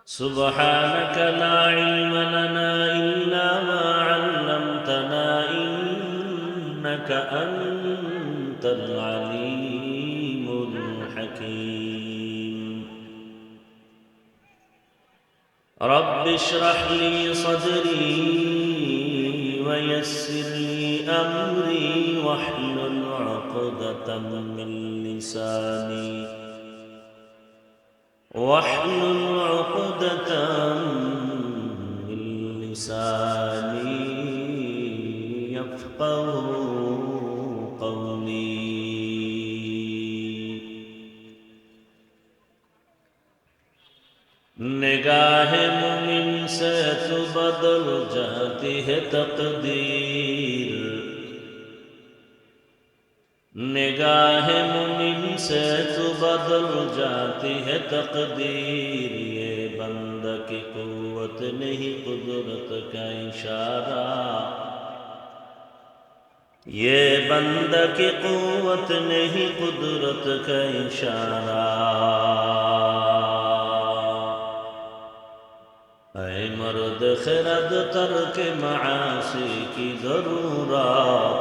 سبحانك لا علم لنا إلا ما علمتنا إنك أنت العليم الحكيم رب اشرح لي صدري ويسر لي أمري واحلل عقدة من لساني يفقهوا قولي निगाह मुमिन से तो बदल जाती है तकदीर निगाह मुमिन से तो बदल जाती है तकदीर ये बंद की कुव्वत नहीं कुदरत का इशारा ये बंद की कुव्वत नहीं कुदरत का इशारा ऐ मर्द खिरद तर्क मासी की ज़रूरत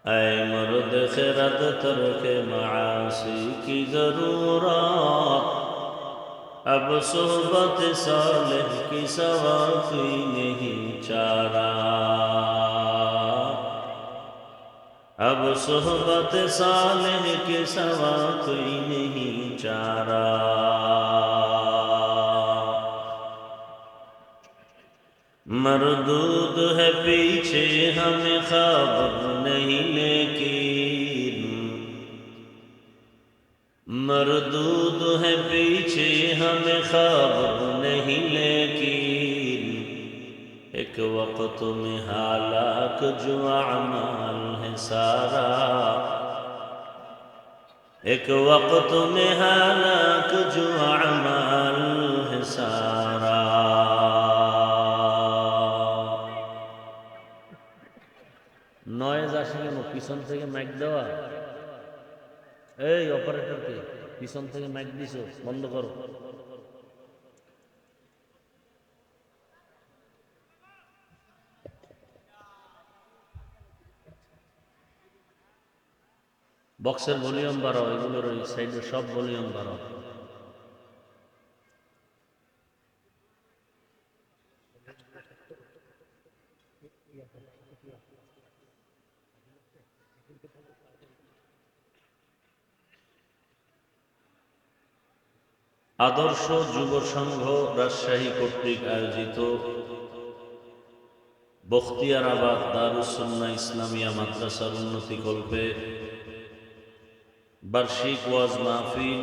ऐ मर्द खिरद तर्क मासी की ज़रूरत अब सोहबत सालिह की सवा कोई नहीं चारा अब सोहबत सालिह की सवा कोई नहीं चारा मरदूद है पीछे हमें खबर नहीं लेकिन मरदूद है पीछे हमें खबर नहीं लेकिन एक वक्त में हालाक जो अमाल है सारा एक वक्त में हालाक जो अमाल है सारा নয়েজ আসে কেন? পিছন থেকে মাইক দেওয়া। এই অপারেটরকে পিছন থেকে মাইক দিছো, বন্ধ করো। বক্সের ভলিউম বাড়াও, এগুলোর ওই সাইডে সব ভলিউম বাড়াও। আদর্শ যুব সংঘ রাজশাহী কর্তৃক আয়োজিত বখতিয়ারাবাদ দারুস সুন্নাহ ইসলামিয়া মাদ্রাসার উন্নতি কল্পে বার্ষিক ওয়াজ মাহফিল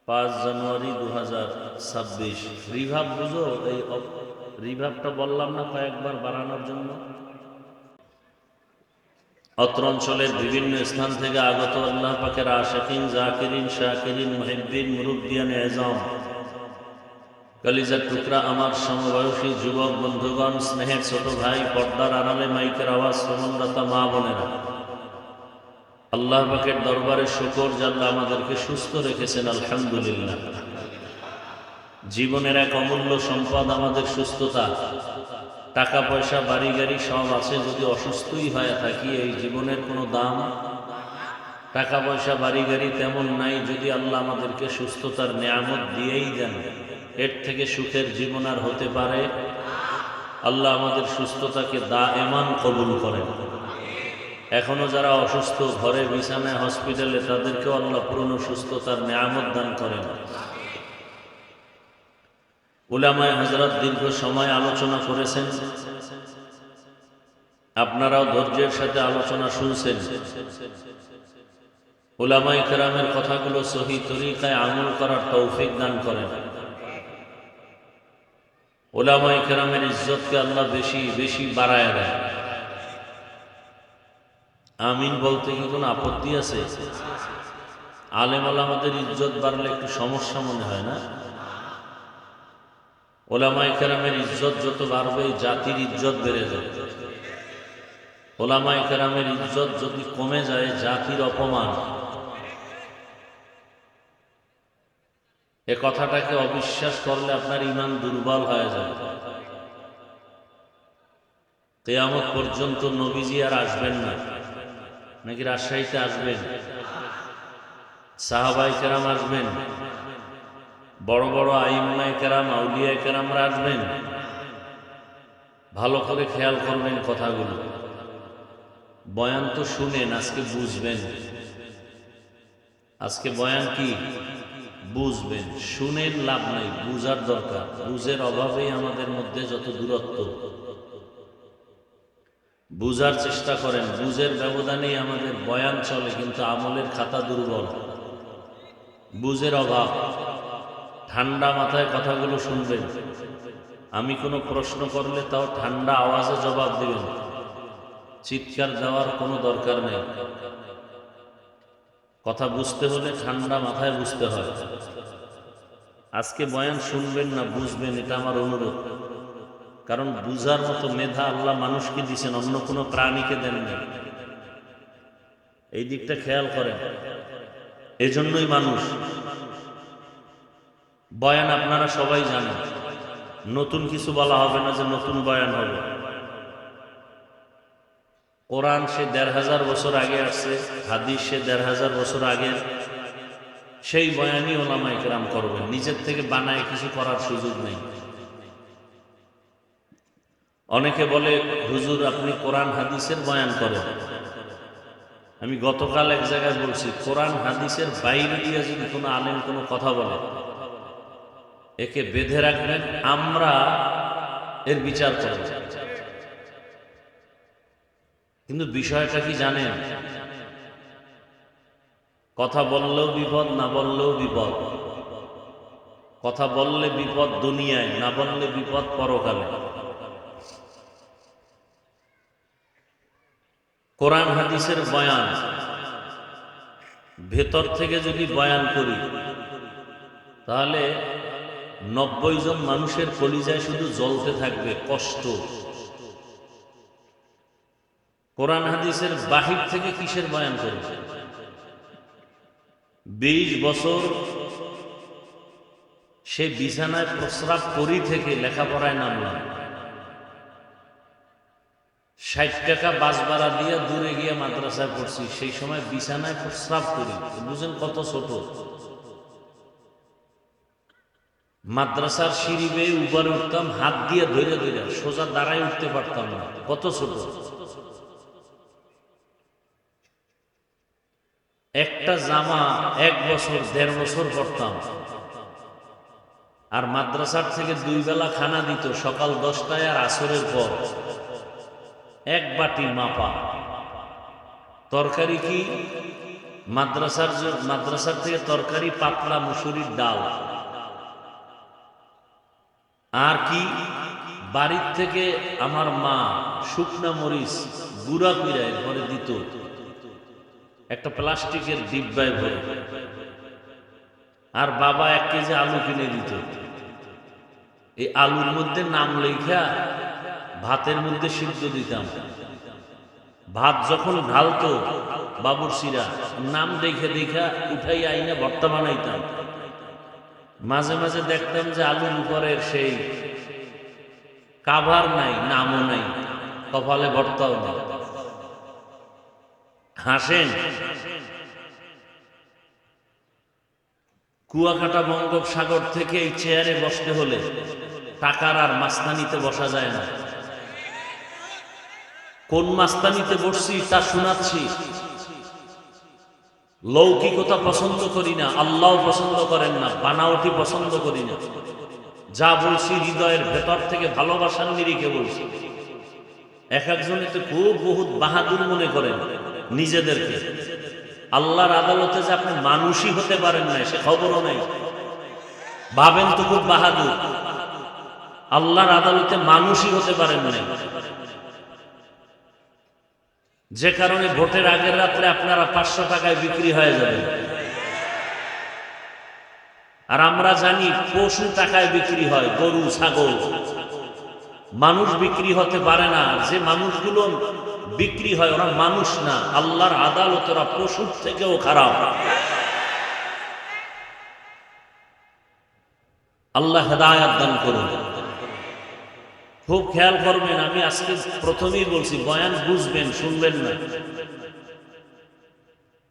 5 জানুয়ারি 2026। রিভাব বুঝো? এই রিভাবটা বললাম না কয়েকবার বাড়ানোর জন্য। অত্র অঞ্চলের বিভিন্ন স্থান থেকে আগত আল্লাহ পাকের আশিকিন, জাকিরিন, শাকিরিন, মুহিব্বিন, মুরব্বিয়ান এজম, কলিজার টুকরা আমার সমবয়সী যুবক বন্ধুগণ, স্নেহের ছোট ভাই, পর্দার আড়ালে মাইকের আওয়াজ শ্রবণদাতা মা বোনেরা, আল্লাহ পাকের দরবারে শুকর জাল্লা আমাদেরকে সুস্থ রেখেছেন, আলহামদুলিল্লাহ। জীবনের এক অমূল্য সম্পদ আমাদের সুস্থতা। টাকা পয়সা বাড়ি গাড়ি সব আছে, যদি অসুস্থই হয়ে থাকি এই জীবনের কোনো দাম। টাকা পয়সা বাড়ি গাড়ি তেমন নাই, যদি আল্লাহ আমাদেরকে সুস্থতার নেয়ামত দিয়েই দেন, এর থেকে সুখের জীবন আর হতে পারে? আল্লাহ আমাদের সুস্থতাকে দায়েমান কবুল করেন। এখনো যারা অসুস্থ ঘরে বিছানায় হসপিটালে, তাদেরকেও আল্লাহ পূর্ণ সুস্থতার নেয়ামত দান করেন। উলামায়ে হযরত দীর্ঘ সময় আলোচনা করেছেন, আপনারাও ধৈর্যের সাথে আলোচনা শুনছেন। উলামায়ে কেরামের কথাগুলো সহি তরিকায় আমল করার তৌফিক দান করেন। উলামায়ে কেরামের ইজ্জতকে আল্লাহ বেশি বেশি বাড়ায় দেয়। আমিন বলতে কি কোনো আপত্তি আছে? আলেম ওলামাদের ইজ্জত বাড়লে একটু সমস্যা মনে হয় না? ওলামায়ে কেরামের ইজ্জত যত বাড়বে জাতির ইজ্জত বেড়ে যাবে। ওলামায়ে কেরামের ইজ্জত যদি কমে যায় জাতির অপমান। এ কথাটাকে অবিশ্বাস করলে আপনার ঈমান দুর্বল হয়ে যাবে। কিয়ামত পর্যন্ত নবীজি আর আসবেন না, নাকি রাজশাহীতে আসবেন? সাহাবায়ে কেরাম আসবেন, বড় বড় আইম্মায়ে কেরাম, আউলিয়ায়ে কেরামরা আসবেন। ভালো করে খেয়াল করবেন কথাগুলো। বয়ান তো শুনেন, আজকে বুঝবেন। আজকে বয়ান কি বুঝবেন, শুনেন লাভ নাই, বুঝার দরকার। বুঝের অভাবেই আমাদের মধ্যে যত দূরত্ব। বুঝার চেষ্টা করেন, বুঝের ব্যবধানেই আমাদের বয়ান চলে, কিন্তু আমলের খাতা দুর্বল। বুঝের অভাব। ঠান্ডা মাথায় কথাগুলো শুনবেন। আমি কোনো প্রশ্ন করলে তাও ঠান্ডা আওয়াজে জবাব দিবেন, চিৎকার দেওয়ার কোনো দরকার নেই। কথা বুঝতে হলে ঠান্ডা মাথায় বুঝতে হয়। আজকে বয়ান শুনবেন না, বুঝবেন, এটা আমার অনুরোধ। কারণ বুঝার মতো মেধা আল্লাহ মানুষকে দিয়েছেন, অন্য কোনো প্রাণীকে দেন নাই। এই দিকটা খেয়াল করেন। এজন্যই মানুষ। বয়ান আপনারা সবাই জানেন, নতুন কিছু বলা হবে না যে নতুন বয়ান হবে। কোরআন সে ১৫০০ বছর আগে আসছে, হাদিস সে ১৫০০ বছর আগের, সেই বয়ানই ওলামায়ে কেরাম করবেন। নিজের থেকে বানায় কিছু করার সুযোগ নেই। অনেকে বলে হুজুর আপনি কোরআন হাদিসের বয়ান করেন। আমি গতকাল এক জায়গায় বলছি, কোরআন হাদিসের বাইরে দিয়ে যদি কোনো আলেম কোনো কথা বলে, একে বেঁধে রাখবেন, আমরা এর বিচার করব। কিন্তু বিষয়টা কি জানেন? কথা বললেও বিপদ, না বললেও বিপদ। কথা বললে বিপদ দুনিয়ায়, না বললে বিপদ পরকালে। কোরআন হাদিসের বয়ান ভেতর থেকে যদি বয়ান করি, তাহলে ৯০ জন মানুষের কলিজায় শুধু জ্বলতে থাকবে কষ্ট। কোরআন হাদিসের বাহির থেকে কিসের বয়ান করবে? ২০ বছর সে বিছানায় প্রস্রাব করি থেকে লেখাপড়ায় নামলাম। ৬০ টাকা বাস ভাড়া দিয়ে দূরে গিয়ে মাদ্রাসায় পড়ছি, সেই সময় বিছানায় প্রস্রাব করি। বুঝেন কত ছোট। মাদ্রাসার সিঁড়ি বেয়ে উপরে উঠতাম, হাত দিয়ে ধরে ধরে, সোজা দাঁড়ায় উঠতে পারতাম না, কত ছোট। একটা জামা ১ বছর ১.৫ বছর পরতাম। আর মাদ্রাসার থেকে ২ বেলা খানা দিত, সকাল ১০টায় আর আসরের পর। ১ বাটি মাপা তরকারি। কি মাদ্রাসার থেকে তরকারি পাতলা মুসুরির ডাল। আর কি বাড়ির থেকে আমার মা শুকনা মরিচ গুঁড়া কইরা ঘরে দিত, একটা প্লাস্টিকের ডিব্বায় ভরে। আর বাবা ১ কেজি আলু কিনে দিত। এই আলুর মধ্যে নাম লেখা ভাতের মধ্যে সিদ্ধ দিতাম। ভাত যখন ঢালতো বাবুর্চিরা, নাম দেখে দেখা উঠাই আইনা ভর্তা বানাইতাম। মাঝে মাঝে দেখতাম যে আলুর উপরের সেই কাভার নাই, নামও নাই, কপালে ভর্তাও নেই। হাসেন। কুয়াকাটা বঙ্গোপসাগর থেকে এই চেয়ারে বসতে হলে টাকার আর মাস্তানিতে বসা যায় না। কোন মাস্তানিতে বসছি তা শোনাচ্ছি। লৌকিকতা পছন্দ করি না, আল্লাহ পছন্দ করেন না, বানাওটি পছন্দ করি না। যা বলছি হৃদয়ের ভেতর থেকে ভালোবাসার নিরিখে বলছি। এক একজনে তো খুব বহুত বাহাদুর মনে করেন নিজেদেরকে। আল্লাহর আদালতে যে আপনি মানুষই হতে পারেন না সে খবরও নেই। ভাবেন তো খুব বাহাদুর, আল্লাহর আদালতে মানুষই হতে পারেন না। যে কারণে ভোটের আগের রাত্রে আপনারা ৫০০ টাকায় বিক্রি হয়ে যাবেন। আর আমরা জানি পশু টাকায় বিক্রি হয়, গরু ছাগল। মানুষ বিক্রি হতে পারে না। যে মানুষগুলো বিক্রি হয় ওরা মানুষ না, আল্লাহর আদালত ওরা পশুর থেকেও খারাপ। আল্লাহ হেদায়েত দান করুন। খুব খেয়াল করবেন, আমি আজকে প্রথমেই বলছি বয়ান বুঝবেন, শুনবেন না।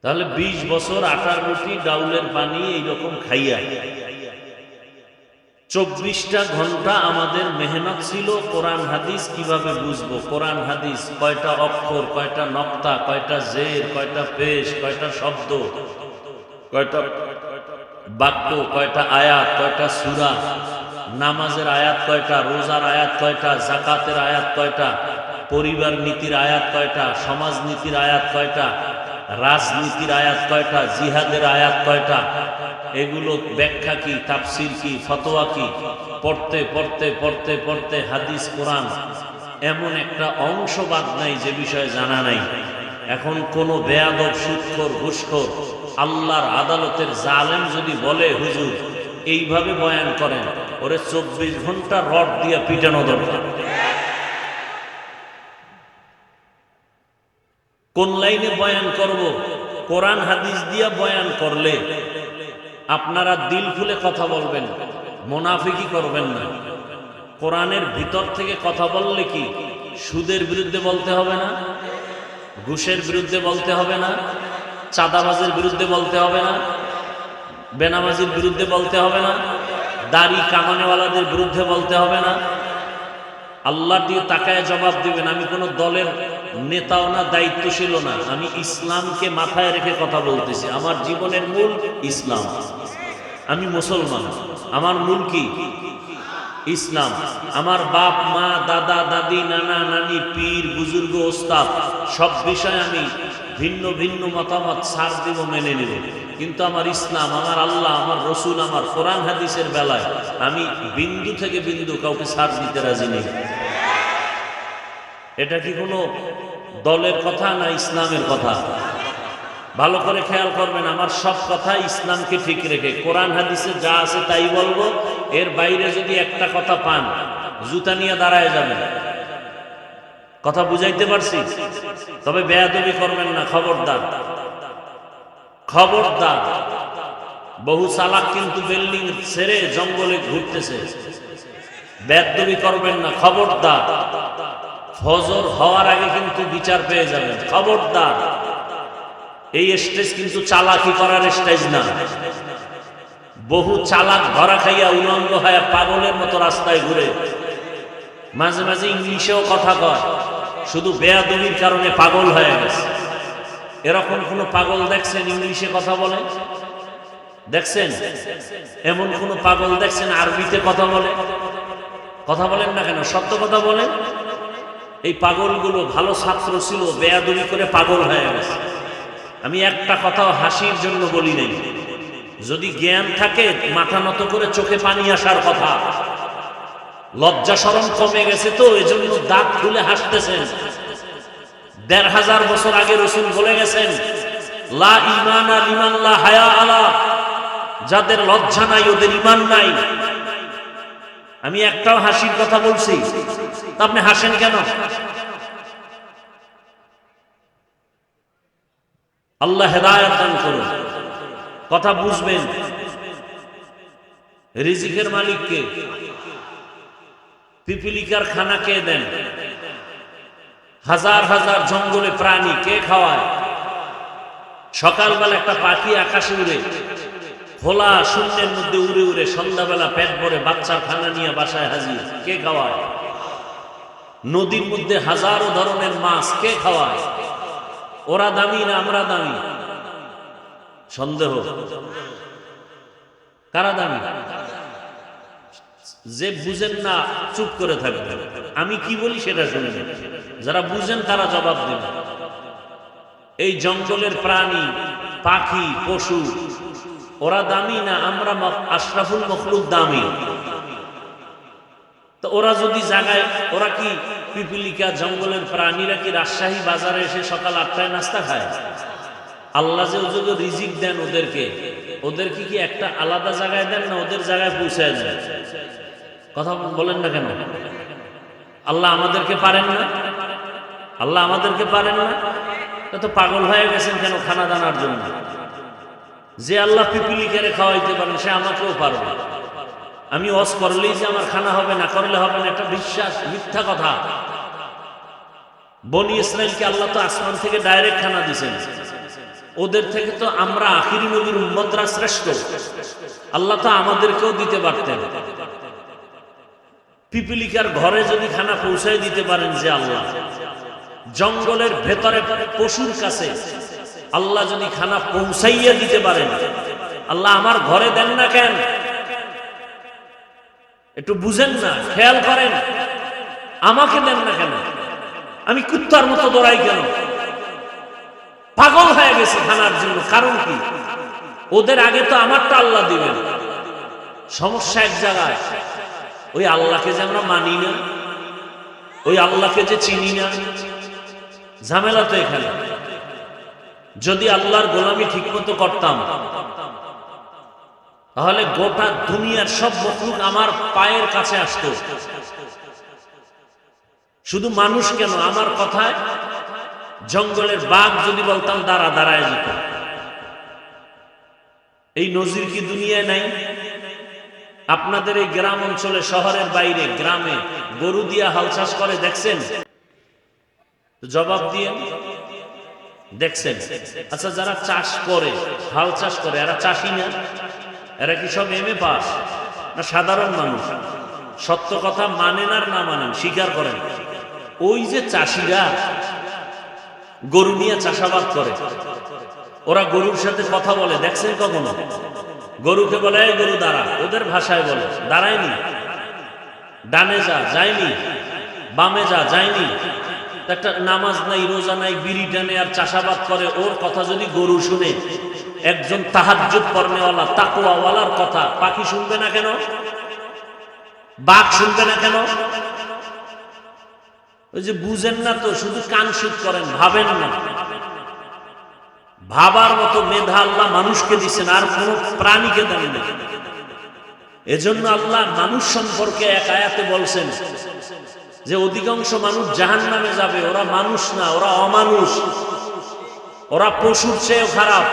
তাহলে 20 বছর আটার রুটি ডাউলের পানি এইরকম খাইয়া 24টা ঘন্টা আমাদের মেহনত ছিল কোরআন হাদিস কিভাবে বুঝবো, কোরআন হাদিস কয়টা অক্ষর, কয়টা নক্তা, কয়টা জের, কয়টা পেশ, কয়টা শব্দ, কয়টা বাক্য, কয়টা আয়াত, কয়টা সূরা, নামাজের আয়াত কয়টা, রোজার আয়াত কয়টা, যাকাতের আয়াত কয়টা, পরিবার নীতির আয়াত কয়টা, সমাজ নীতির আয়াত কয়টা, রাজনীতির আয়াত কয়টা, জিহাদের আয়াত কয়টা, এগুলো ব্যাখ্যা কি, তাফসীর কি, ফতোয়া কি, পড়তে পড়তে পড়তে পড়তে হাদিস কোরআন এমন একটা অংশ বাদ নাই যে বিষয়ে জানা নাই। এখন কোন বেয়াদব, সুদখোর, ঘুষখোর, আল্লাহর আদালতের জালেম যদি বলে হুজুর এইভাবে বয়ান করেন, ওরে 24 ঘন্টা রড দিয়ে পিটানো দরকার। কোন লাইনে বয়ান করব? কোরআন হাদিস দিয়া বয়ান করলে আপনারা দিল খুলে কথা বলবেন, মুনাফিকি করবেন না। কোরআনের ভিতর থেকে কথা বললে কি সুদের বিরুদ্ধে বলতে হবে না, ঘুষের বিরুদ্ধে বলতে হবে না, চাঁদাবাজের বিরুদ্ধে বলতে হবে না, বেনামাজির বিরুদ্ধে বলতে হবে না, দাড়ি কামানেওয়ালাদের বিরুদ্ধে বলতে হবে না। আল্লাহ দিয়ে তাকায় জবাব দিবেন। আমি কোনো দলের নেতাও না, দায়িত্বশীল না, আমি ইসলামকে মাথায় রেখে কথা বলতেছি। আমার জীবনের মূল ইসলাম, আমি মুসলমান, আমার মূল কি ইসলাম। আমার বাপ মা, দাদা দাদি, নানা নানি, পীর বুজুর্গ, ওস্তাদ সব বিষয়ে আমি ভিন্ন ভিন্ন মতামত ছাড় দিব, মেনে নেব, কিন্তু আমার ইসলাম, আমার আল্লাহ, আমার রসুল, আমার কোরআন হাদিসের বেলায় আমি বিন্দু থেকে বিন্দু কাউকে ছাড় দিতে রাজি নেই। এটা কি কোনো দলের কথা না ইসলামের কথা? ভালো করে খেয়াল করবেন, আমার সব কথা ইসলামকে ঠিক রেখে কোরআন হাদিসে যা আছে তাই বলবো। এর বাইরে যদি একটা কথা পান, জুতা নিয়ে দাঁড়ায় যাবেন। কথা বুঝাইতে পারছি? তবে বেয়াদবি করবেন না, খবরদার, খবরদার। বহু চালাক কিন্তু বিল্ডিং ছেড়ে জঙ্গলে ঘুরতেছে, বেয়াদবি করবেন না, খবরদার। ফজর হওয়ার আগে কিন্তু বিচার পেয়ে যাবেন, খবরদার। এই স্টেজ কিন্তু চালাকি করার স্টেজ না। বহু চালাক ধরা খাইয়া উলঙ্গ হয়ে পাগলের মতো রাস্তায় ঘুরে, মাঝে মাঝে ইংলিশেও কথা কয়, শুধু বেয়াদবির কারণে পাগল হয়ে গেছে। এরকম কোন পাগল দেখছেন ইংলিশে কথা বলে? দেখছেন? এমন কোন পাগল দেখছেন আরবিতে কথা বলে? কথা বলেন না কেন? সত্য কথা বলেন। এই পাগলগুলো ভালো ছাত্র ছিল, বেয়াদবি করে পাগল হয়ে গেছে। আমি একটা কথাও হাসির জন্য বলি নাই। যদি জ্ঞান থাকে মাথা নত করে চোখে পানি আসার কথা। লজ্জা শরম কমে গেছে তো এজন্য দাঁত খুলে হাসতেছেন। ১৫০০ বছর আগে রাসূল বলে গেছেন, লা ঈমানা লিমান লা হায়া আলা, যাদের লজ্জা নাই ওদের ঈমান নাই। আমি একটাও হাসির কথা বলছি, আপনি হাসেন কেন? আল্লাহ হেদায়েত দান করুন। কথা বুঝবেন। রিজিকের মালিক কে? পিপিলিকার খানা কে দেন? হাজার হাজার জঙ্গলে প্রাণী কে খাওয়ায়? সকালবেলা একটা পাখি আকাশে উড়ে, খোলা শূন্যের মধ্যে উড়ে উড়ে সন্ধ্যাবেলা পেট ভরে বাচ্চার খানা নিয়ে বাসায় হাজির, কে খাওয়ায়? নদীর মধ্যে হাজারো ধরনের মাছ কে খাওয়ায়? ওরা দামি না আমরা দামি? সন্দেহ। কারা দামি? যে বুঝেন না চুপ করে থাকবেন, আমি কি বলি সেটা শুনবেন। যারা বুঝেন তারা জবাব দেবেন। এই জঙ্গলের প্রাণী, পাখি, পশু ওরা দামি না আমরা আশরাফুল মখলুক দামি? তো ওরা যদি জাগায়, ওরা কি পিপিলিকা জঙ্গলের প্রাণীরা কি রাজশাহী বাজারে এসে সকাল ৮টায় নাস্তা খায়? আল্লাহ যে ওজন্য রিজিক দেন ওদেরকে, ওদেরকে কি একটা আলাদা জায়গায় দেন না ওদের জায়গায় পৌঁছায় দেন? কথা বলেন না কেন? আল্লাহ আমাদেরকে পারেন না? আল্লাহ আমাদেরকে পারেন না? তো পাগল হয়ে গেছেন কেন খানা দানার জন্য? যে আল্লাহ পিপিলিকারে খাওয়াইতে পারেন সে আমাকেও পারবে। আমি ওয়াজ করলেই যে আমার খানা হবে, না করলে হবে না, একটা বিশ্বাস, মিথ্যা কথা। বনি ইসরাইলকে আল্লাহ তো আসমান থেকে ডাইরেক্ট খানা দিয়েছেন, ওদের থেকে তো আমরা আখিরি নবীর উম্মতরা শ্রেষ্ঠ, আল্লাহ তো আমাদেরকেও দিতে পারতেন। পিপিলিকার ঘরে যদি খানা পৌঁছায় দিতে পারেন যে আল্লাহ, জঙ্গলের ভেতরে পশুর কাছে আল্লাহ যদি খানা পৌঁছাইয়া দিতে পারেন, আল্লাহ আমার ঘরে দেন না কেন? একটু বুঝেন না, খেয়াল করেন, আমাকে দেন না কেন? আমি কুত্তার মতো দৌড়াই কেন? পাগল হয়ে গেছে খানার জন্য। কারণ কি? ওদের আগে তো আমারটা আল্লাহ দিবেন। সমস্যা এক জায়গায়, ওই আল্লাহকে যে আমরা মানি না, ওই আল্লাহকে যে চিনি না, ঝামেলা তো এখানে। যদি আল্লাহর গোলামি ঠিক মতো করতাম, তাহলে গোটা দুনিয়ার সব মখলুক আমার পায়ের কাছে আসতো। শুধু মানুষ কেন, আমার কথায় জঙ্গলের বাঘ যদি বলতাম দাঁড়া, দাঁড়ায় যেত। এই নজির কি দুনিয়ায় নাই? আপনাদের এই গ্রাম অঞ্চলে, শহরের বাইরে গ্রামে গরু দিয়া হাল চাষ করে দেখছেন? জবাব দিয়ে দেখছেন? আচ্ছা, যারা চাষ করে, হাল চাষ করে, এরা চাষি না? এরা কি সব এমএ পাস না সাধারণ মানুষ? সত্য কথা মানেন আর না মানেন, স্বীকার করেন। ওই যে চাষিরা গরু নিয়ে চাষাবাদ করে, ওরা গরুর সাথে কথা বলে দেখছেন কখনো? গরুকে বলে এই গরু দাঁড়া, ওদের ভাষায় বলে দাঁড়ায়নি, ডানে যা যায়নি, বামে যা যায়নি। একটা নামাজ নাই, রোজা নাই, বিড়ি টানে আর চাষাবাদ করে, ওর কথা যদি গরু শুনে, একজন তাহাজ্জুদ পড়নেওয়ালা তাকওয়াওয়ালার কথা পাখি শুনবে না কেন? বাঘ শুনবে না কেন? ওই যে বুঝেন না তো, শুধু কান শুট করেন, ভাবেন না। ভাবার মতো মেধা আল্লাহ মানুষকে দিচ্ছেন, আর কোন প্রাণীকে দেন না। এজন্য আল্লাহ মানুষ সম্পর্কে এক আয়াতে বলছেন যে অধিকাংশ মানুষ জাহান্নামে যাবে। ওরা মানুষ না, ওরা অমানুষ, ওরা পশুর চেয়েও খারাপ।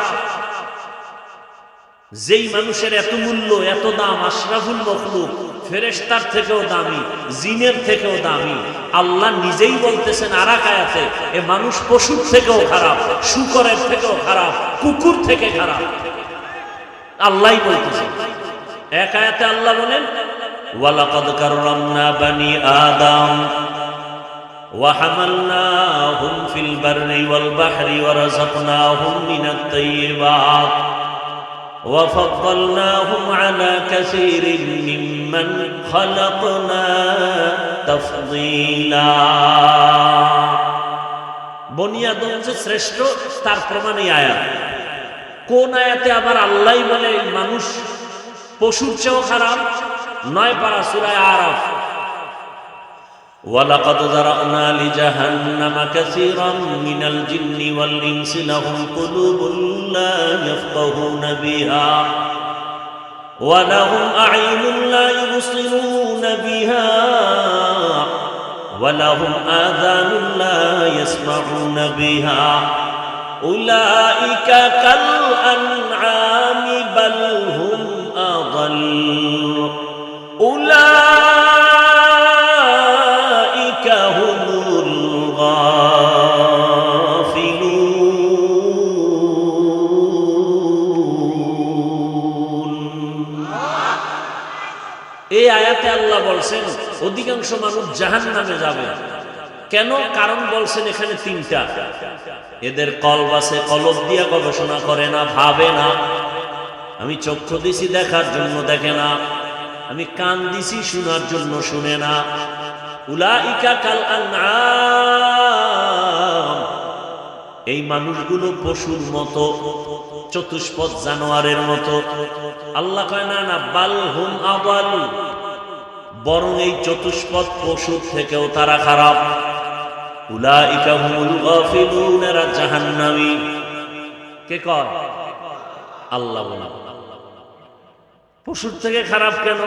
যেই মানুষের এত মূল্য, এত দাম, আশরাফুল মখলুক, ফেরেশতার থেকেও দামি, জিনের থেকেও দামি, আল্লাহ নিজেই বলতেছেন আর এক আয়াতে, এ মানুষ পশুর থেকেও খারাপ, শূকরের থেকেও খারাপ, কুকুর থেকে খারাপ। আল্লাহই বলতেছেন। এক আয়াতে আল্লাহ বলেন ওয়ালাকাদ কাররামনা বানি আদম ওয়া হামালনাহুম ফিল বাররি ওয়াল বাহরি ওয়া রাযাকনাহুম মিনাত তাইয়্যিবাত ওয়া ফাদ্দালনাহুম আলা কাসীরিন মিম্মান খালাকনা তাফদীলা। বনি আদম যে শ্রেষ্ঠ তার প্রমাণ এই আয়াত। কোন আয়াতে আবার আল্লাহই বলে মানুষ পশুর চেয়েও খারাপ? 9 পারা সূরা আরাফ, ওয়ালাকাদ যারানা লিজাহান্নামা কাসীরাম মিনাল জিন্নি ওয়াল ইনসি লাহুম কুলুবুন লা ইয়াফকাহুনা বিহা ওয়া লাহুম আ'ইনুন লা ইউবসিরুনা বিহা ওয়া লাহুম আযানুন লা ইয়াসমাউনা বিহা উলাইকা কাল আনআমি বাল হুম আযাল উলাইকা হুমুল গাফিলুন। এই আয়াতে আল্লাহ বলছেন অধিকাংশ মানুষ জাহান্নামে যাবে। কেন? কারণ বলছেন এখানে 3টা। এদের কলব আছে, কলব দিয়া গবেষণা করে না, ভাবে না। আমি চক্ষু দিছি দেখার জন্য দেখে না, আমি কান দিছি শোনার জন্য শুনে না। উলাইকা কাল আনআম, এই মানুষগুলো পশুর মতো, চতুষ্পদ জানোয়ারের মতো। আল্লাহ কয় না না, বাল হুম আদাল, বরং এই চতুষ্পদ পশুর থেকেও তারা খারাপ। উলাইকা হুমুল গাফিলুন, এরা জাহান্নামী। কে কয়? আল্লাহ বলে। পশুর থেকে খারাপ কেন?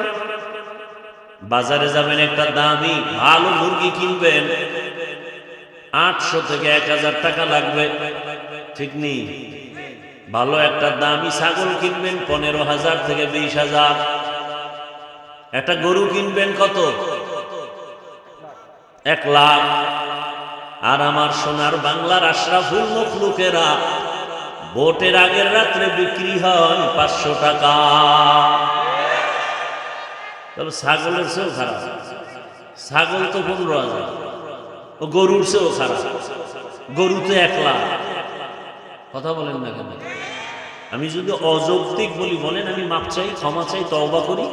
বাজারে যাবেন, একটা দামি ভালো মুরগি কিনবেন, 800 থেকে 1000 টাকা লাগবে, ঠিক নেই? ভালো একটা দামি ছাগল কিনবেন 15,000 থেকে 20,000। একটা গরু কিনবেন কত? 1 লাখ। আর আমার সোনার বাংলার আশরাফুল মখলুকেরা ভোটের আগের রাত্রে বিক্রি হয় 500 টাকা। তবে ছাগলের চেয়েও খারাপ। ছাগল তো 15,000, ও গরুর চেয়েও খারাপ। গরু তো 1 লাখ। কথা বলেন না কেন? আমি যদি অযৌক্তিক বলি বলেন, আমি মাপ চাই, ক্ষমা চাই, তওবা করি।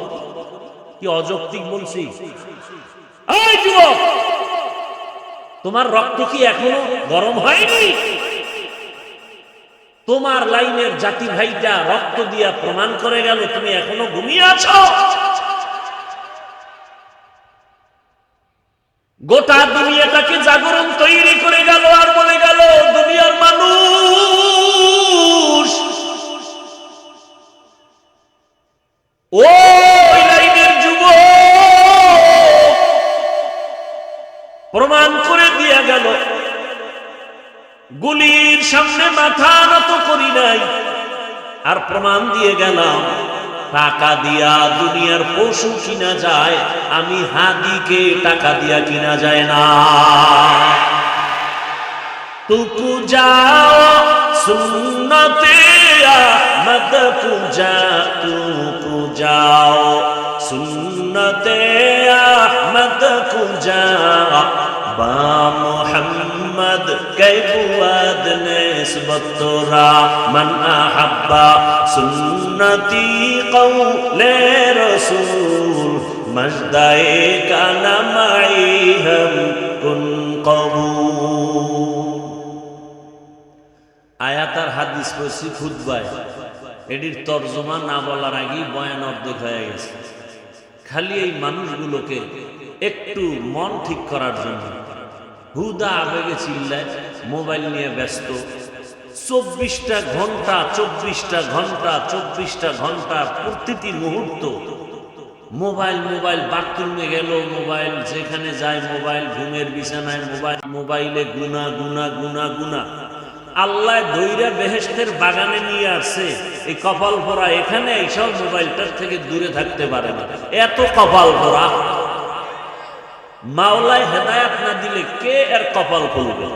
কি অযৌক্তিক বলছি? এই যুবক, তোমার রক্ত কি এখনো গরম হয়নি? তোমার লাইনের জাতি ভাইটা রক্ত দিয়া প্রমাণ করে গেল তুমি এখনো ঘুমিয়ে আছো। গোটা দুনিয়াটাকে জাগরণ তৈরি করে গেল আর বলে গেল দুনিয়ার মানুষ ওই লাইনের যুবক প্রমাণ করে দিয়ে গেল গুলির সামনে মাথা নত করি নাই। আর প্রমাণ দিয়ে গেলাম টাকা দিয়া দুনিয়ার পশু কিনা যায়, আমি হাদিকে টাকা দিয়া কিনা যায় না। তুকু যাও সুন্নতে আহমদ কুজা, তুকু যাও সুন্নতে আহমদ কুজা, বা মুহাম্মদ कै बुआद निस्बत तोरा मन अहब्बा सुन्नती कौले रसूल मजदाए का नमाई हम कुन कबूल। আয়াত আর হাদিস পড়ছি খুতবায়, এটির তরজমা না বলার আগেই বয়ান অর্ধেক হয়ে গেছে। খালি এই মানুষগুলোকে একটু মন ঠিক করার জন্য হুদা আবেগে চিল্লায়, মোবাইল নিয়ে ব্যস্ত। 24টা ঘন্টা 24টা ঘন্টা 24টা ঘন্টা প্রতিটি মুহূর্ত মোবাইল মোবাইল। বাথরুমে গেল মোবাইল, যেখানে যায় মোবাইল, ঘুমের বিছানায় মোবাইল, মোবাইলে গুনা গুনা গুনা গুনা। আল্লাহ দইরা বেহেশতের বাগানে নিয়ে আসছে, এই কপাল পরা এখানে এইসব মোবাইলটার থেকে দূরে থাকতে পারে না, এত কপাল পরা। মাওলায় হেদায়াত না দিলে কে এর কপাল খুলবে?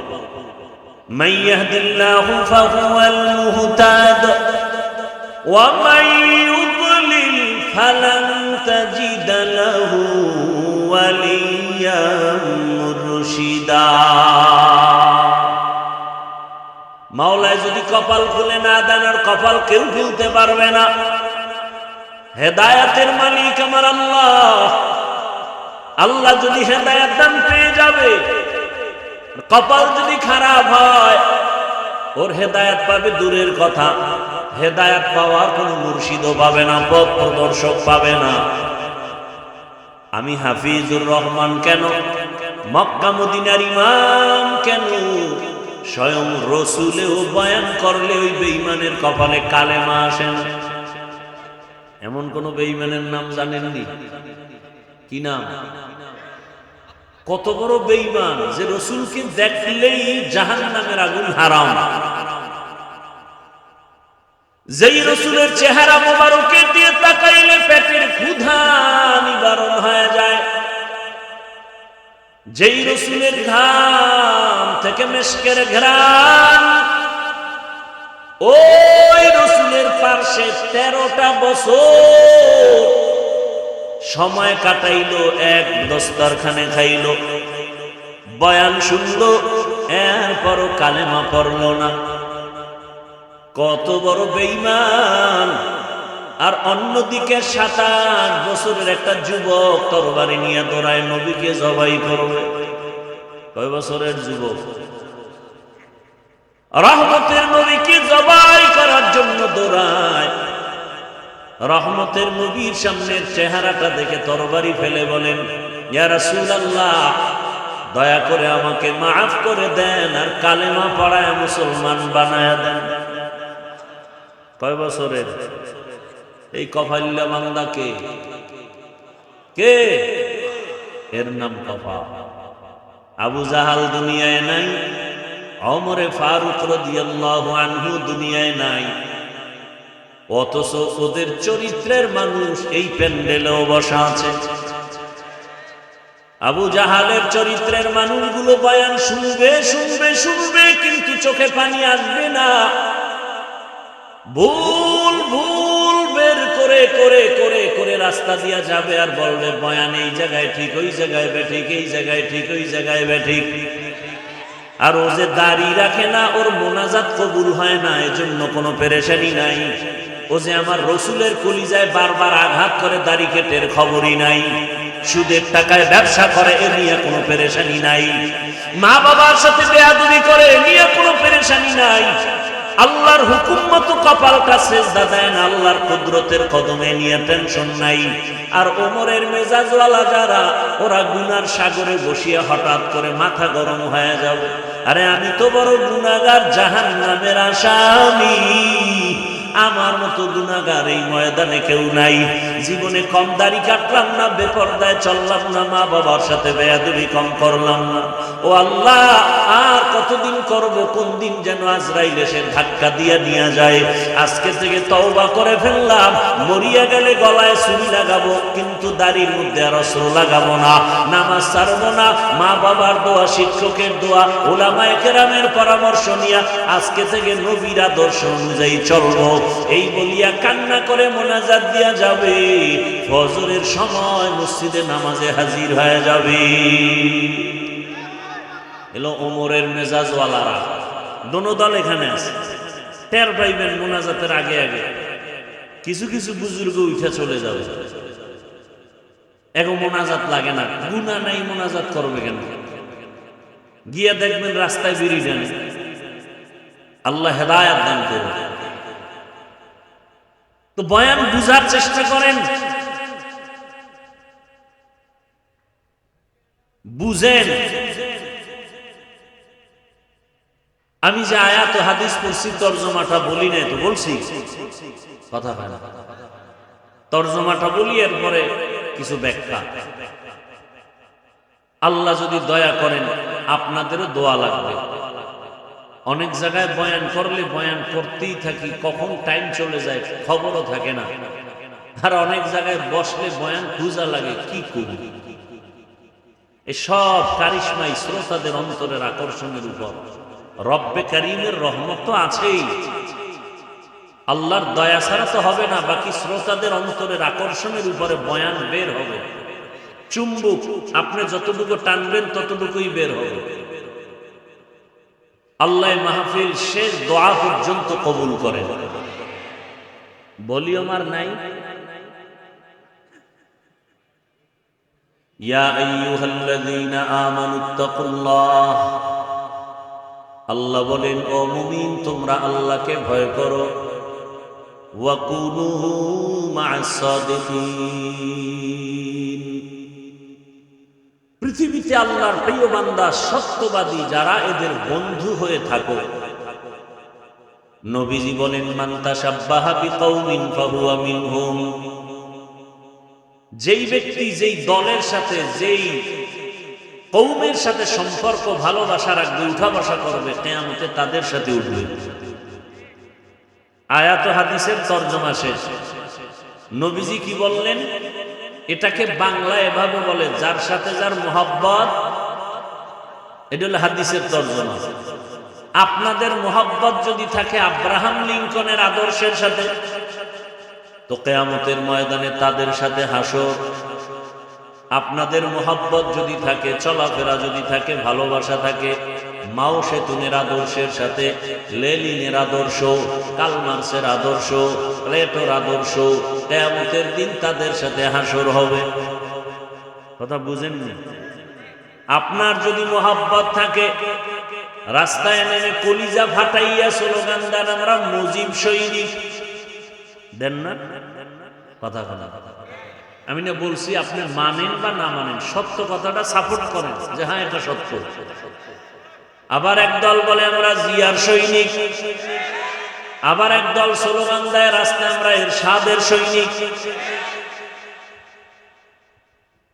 মান ইয়াহদিল্লাহু ফাহুয়াল মুহতাদ ওয়া মান ইউদ্লিল ফালান তাজিদ লাহু ওয়ালিয়্যান মুরশিদা। মাওলায় যদি কপাল খুলে না দেন, আর কপাল কেউ খুলতে পারবে না। হেদায়াতের মালিক আমার আল্লাহ। আল্লাহ যদি হেদায়াত দান পেয়ে যাবে, কপাল যদি খারাপ হয়, ওর হেদায়াত পাবে দূরের কথা, হেদায়াত পাওয়ার কোনো মুর্শিদও পাবে না, পথ প্রদর্শক পাবে না। আমি হাফিজুর রহমান কেন, মক্কা মদিনার ইমাম কেন, স্বয়ং রসুলেও বয়ান করলে ওই বেঈমানের কপালে কালেমা আসে না। এমন কোন বেঈমানের নাম জানেননি? কি নাম? কত বড় বেঈমান যে রসুলকে দেখলেই জাহান্নামের আগুন হারাম। যেই রসুলের চেহারা মোবারকে দিয়ে তাকাইলে পেটের ক্ষুধা নিবারণ হয়ে যায়, যেই রসুলের ঘাম থেকে মেশকের ঘ্রাণ, ওই রসুলের পার্শ্বে 13টা বছর সময় কাটাইলো, এক দস্তরখানে খাইলো, বয়ান শুনলো, এরপরও কালেমা পড়লো না। কত বড় বেঈমান! আর অন্যদিকে 27 বছরের একটা যুবক তরবারি নিয়ে দৌড়ায় নবীকে জবাই করবে। কয় বছরের যুবক? রহমতের নবীকে জবাই করার জন্য দৌড়ায়। রহমতের নবীর সামনের চেহারাটা দেখে তরবারি ফেলে বলেন, ইয়া রাসূলুল্লাহ, দয়া করে আমাকে মাফ করে দেন আর কালেমা পড়ায় মুসলমান বানায়া দেন। কয় বছরের? এই কফাইল্লা বান্দা কে? কে? এর নাম কফা। আবু জাহাল দুনিয়ায় নাই, ওমরে ফারুক রাদিয়াল্লাহু আনহু দুনিয়ায় নাই, অথচ ওদের চরিত্রের মানুষ এই প্যান্ডেলেও বসা আছে। আবু জাহালের চরিত্রের মানুষগুলো বয়ান শুনবে শুনবে শুনবে, কিন্তু চোখে পানি আসবে না। ভুল ভুল বের করে করে করে করে রাস্তা দিয়া যাবে আর বলবে বয়ান এই জায়গায় ঠিক, ওই জায়গায় বেঠিক, এই জায়গায় ঠিক, ওই জায়গায় বেঠিক। আর ও যে দাড়ি রাখে না, ওর মোনাজাত কবুল হয় না, এজন্য কোনো পেরেশানি নাই। ও যে আমার রসুলের কলিজায় বারবার আঘাত করে দাড়ি কেটের খবরই নাই। সুদের টাকায় ব্যবসা করে, এ নিয়ে কোনো পেরেশানি নাই। মা বাবার সাথে বেয়াদবি করে, এ নিয়ে কোনো পেরেশানি নাই। আল্লাহর হুকুম মতো কপালটা সেজদা দেন, আল্লাহর কুদরতের কদমে নিয়ে টেনশন নাই। আর ওমরের মেজাজওয়ালা যারা, ওরা গুনার সাগরে বসিয়া হঠাৎ করে মাথা গরম হয়ে যাবে, আরে আমি তো বড় গুনাহগার, জাহান্নামের আসামি, আমার মতো গুনাহগার এই ময়দানে কেউ নাই। জীবনে কম দাড়ি কাটলাম না, বেপরদায় চললাম না, মা বাবার সাথে বেয়াদবি কম করলাম না। ও আল্লাহ, আর কতদিন করব? কোন দিন যেন আজরাইল এসে ধাক্কা দিয়া নিয়ে যায়। আজকে থেকে তওবা করে ফেললাম, মরিয়া গেলে গলায় ছুরি লাগাবো, কিন্তু দাড়ির মধ্যে আর অস্ত্র লাগাবো না। নামাজ ছাড়বো না, মা বাবার দোয়া, শিক্ষকের দোয়া, উলামায়ে কেরামের পরামর্শ নিয়ে আজকে থেকে নবীর আদর্শ অনুযায়ী চলবো। এই বলিয়া কান্না করে মোনাজাত দিয়া যাবে। ফজরের সময় মসজিদে নামাজে হাজির হয়ে যাবে। এলো ওমরের মেজাজওয়ালারা, দোনো দল এখানে আছে। টের পাইবেন মোনাজাতের আগে আগে কিছু কিছু বুজুর্গ উঠে চলে যাবে। এখন মোনাজাত লাগে না, গুনাহ নাই, মোনাজাত করবে কেন? গিয়া দেখবেন রাস্তায় বিড়ি টানে। আল্লাহ হেদায়েত দান করুন। তো বয়ান বুঝার চেষ্টা করেন, বুঝেন। আমি যে আয়াত ও হাদিস পড়ছি, তরজমাটা বলি নাই তো, বলছি কথা হয় না, তরজমাটা বলি, এরপরে কিছু ব্যাখ্যা। আল্লাহ যদি দয়া করেন আপনাদেরও দোয়া লাগবে। অনেক জায়গায় বয়ান করলে বয়ান করতেই থাকি, কখন টাইম চলে যায় খবরও থাকে না। আর অনেক জায়গায় বসলে বয়ান খুঁজা লাগে, কি করি। এসব কারিশমাই শ্রোতাদের অন্তরের আকর্ষণের উপর। রব্বে কারীমের রহমত তো আছেই, আল্লাহর দয়া ছাড়া তো হবে না। বাকি শ্রোতাদের অন্তরের আকর্ষণের উপরে বয়ান বের হবে। চুম্বক আপনি যতটুকু টানবেন ততটুকুই বের হবে। আল্লাহ মাহফিল শেষ দোয়া পর্যন্ত কবুল করেন। বলি আমার নাই, ইয়া আইয়ুহাল্লাযীনা আমানুত্তাকুল্লাহ, আল্লাহ বলেন ও মুমিন তোমরা আল্লাহকে ভয় করো। ওয়া কুনু মা'আস সাদিকিন, পৃথিবীতে আল্লাহর প্রিয় বান্দা সত্যবাদী যারা, এদের বন্ধু হয়ে থাকো। নবীজি বলেন মান তাশাব্বাহা বিকাউমিন ফাহুয়া মিনহুম, যেই ব্যক্তি যেই দলের সাথে, যেই কওমের সাথে সম্পর্ক ভালোবাসা রাখবে, উঠা বসা করবে, কিয়ামতে তাদের সাথে উঠবে। আয়াত ও হাদিসের তরজমা শেষ। নবীজি কি বললেন? এটাকে বাংলায় এভাবে বলে, যার সাথে যার মোহাব্বত। এটা হলো হাদিসের তরজমা। আপনাদের মোহাব্বত যদি থাকে আব্রাহাম লিঙ্কনের আদর্শের সাথে, তো কিয়ামতের ময়দানে তাদের সাথে হাসর। আপনাদের মোহাব্বত যদি থাকে, চলাফেরা যদি থাকে, ভালোবাসা থাকে মাও সেতুনের আদর্শের সাথে, লেনিনের আদর্শ, কালমার্সের আদর্শ, প্লেটোর আদর্শ, কিয়ামতের দিন তাদের সাথে হাসর হবে। কথা বুঝেননি? আপনার যদি মোহাব্বত থাকে, রাস্তায় নেমে কলিজা ফাটাইয়া স্লোগান দেন আমরা মুজিব সৈনিক, দেন না? কথা কথা আমি না বলছি, আপনি মানেন বা না মানেন, সত্য কথাটা সাপোর্ট করেন যে হ্যাঁ এটা সত্য। আবার একদল বলে আমরা জিয়ার সৈনিক, আবার একদল স্লোগান দেয় রাস্তায় আমরা এরশাদের সৈনিক।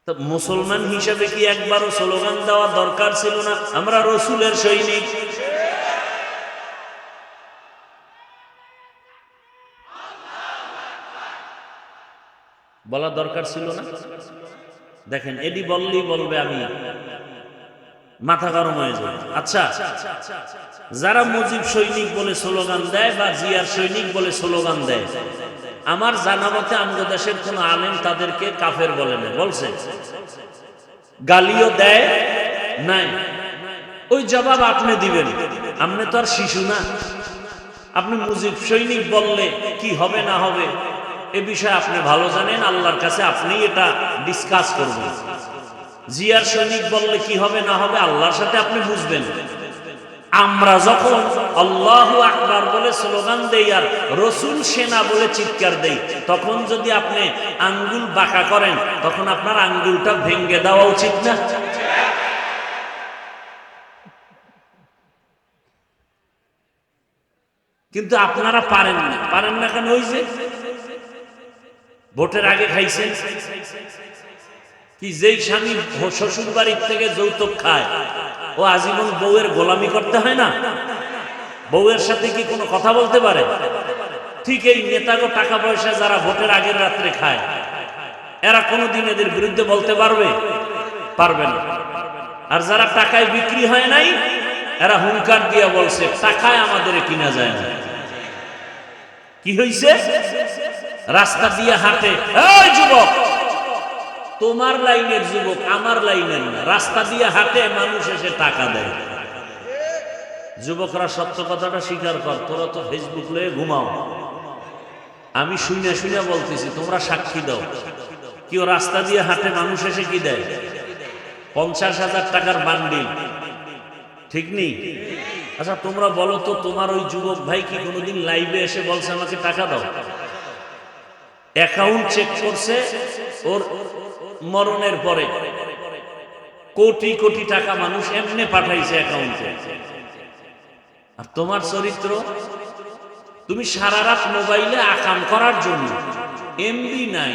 তো মুসলমান হিসেবে কি একবারও স্লোগান দেওয়া দরকার ছিল না আমরা রসুলের সৈনিক? বলা দরকার ছিল না? দেখেন, এডি বললেই বলবে আমি মাথা গরম হয়ে যাবে। আচ্ছা, যারা মুজিব সৈনিক বলে স্লোগান দেয় বা জিয়ার সৈনিক বলে স্লোগান দেয়, আমার জানা মতে আমগো দেশের কোন আলেম তাদেরকে কাফের বলে না, বলছে? গালিও দেয় নাই? ওই জবাব আপনি দিবেন। আপনি তো আর শিশু না। আপনি মুজিব সৈনিক বললে কি হবে না হবে এ বিষয়ে আপনি ভালো জানেন, আল্লাহর কাছে আপনি এটা ডিসকাস করবেন। জিয়ার সৈনিক বললে কি হবে না হবে আল্লাহর সাথে আপনি বুঝবেন। আমরা যখন আল্লাহু আকবার বলে স্লোগান দেই আর রসুল সেনা বলে চিৎকার দেই, তখন যদি আপনি আঙ্গুল বাঁকা করেন, তখন আপনার আঙ্গুলটা ভেঙে দেওয়া উচিত না? কিন্তু আপনারা পারেন না। পারেন না কেন? ওই যে ভোটের আগে খাইছেন কি, যেই স্বামী শ্বশুর বাড়ির থেকে যৌতুক খায় ও আজীবন বউয়ের গোলামি করতে হয় না? বউয়ের সাথে কি কোনো কথা বলতে পারে? ঠিক এই নেতাগো টাকা পয়সা যারা ভোটের আগের রাত্রে খায়, এরা কোনোদিন এদের বিরুদ্ধে বলতে পারবে? পারবে না। আর যারা টাকায় বিক্রি হয় নাই, এরা হুঙ্কার দিয়ে বলছে টাকায় আমাদের কিনা যায় না। কি হইছে? রাস্তা দিয়ে হাঁটে, এই যুবক, তোমার লাইনের যুবক, আমার লাইনের না, রাস্তা দিয়ে হাঁটে, মানুষ এসে টাকা দেয়। যুবকরা সত্য কথাটা স্বীকার কর, তোরা তো ফেসবুক লয়ে ঘুমাও। আমি শুনে শুনে বলতেছি, তোমরা সাক্ষী দাও। কেউ রাস্তা দিয়ে হাঁটে, মানুষ এসে কি দেয়? 50,000 টাকার বান্ডিল, ঠিক নেই? আচ্ছা তোমরা বলো তো, তোমার ওই যুবক ভাই কি কোনোদিন লাইভে এসে বলছে আমাকে টাকা দাও? অ্যাকাউন্ট চেক করছে, ওর মরণের পরে কোটি কোটি টাকা মানুষ এমনি পাঠাইছে অ্যাকাউন্টে। আর তোমার চরিত্র, তুমি সারা রাত মোবাইলে আকাম করার জন্য, এমবি নাই,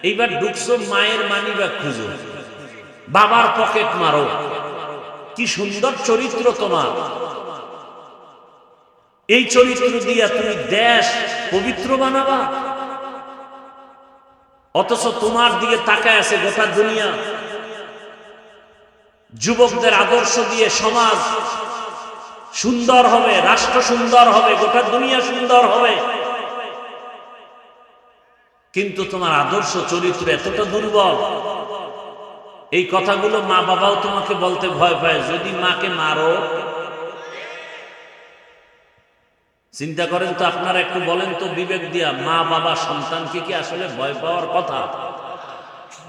এইবার ঢুকছো মায়ের মানি ব্যাগ খুঁজো, বাবার পকেট মারো। কি সুন্দর চরিত্র তোমার! এই চরিত্র দিয়া তুমি দেশ পবিত্র বানাবা, অথচ তোমার দিকে তাকায় আছে গোটা দুনিয়া। যুবকদের আদর্শ দিয়ে সমাজ সুন্দর হবে, রাষ্ট্র সুন্দর হবে, গোটা দুনিয়া সুন্দর হবে, কিন্তু তোমার আদর্শ চরিত্র এতটা দুর্বল। এই কথাগুলো মা বাবাও তোমাকে বলতে ভয় পায়, যদি মাকে মারো। চিন্তা করেন তো আপনারা, একটু বলেন তো বিবেক দিয়া, মা বাবা সন্তানকে কি আসলে ভয় পাওয়ার কথা?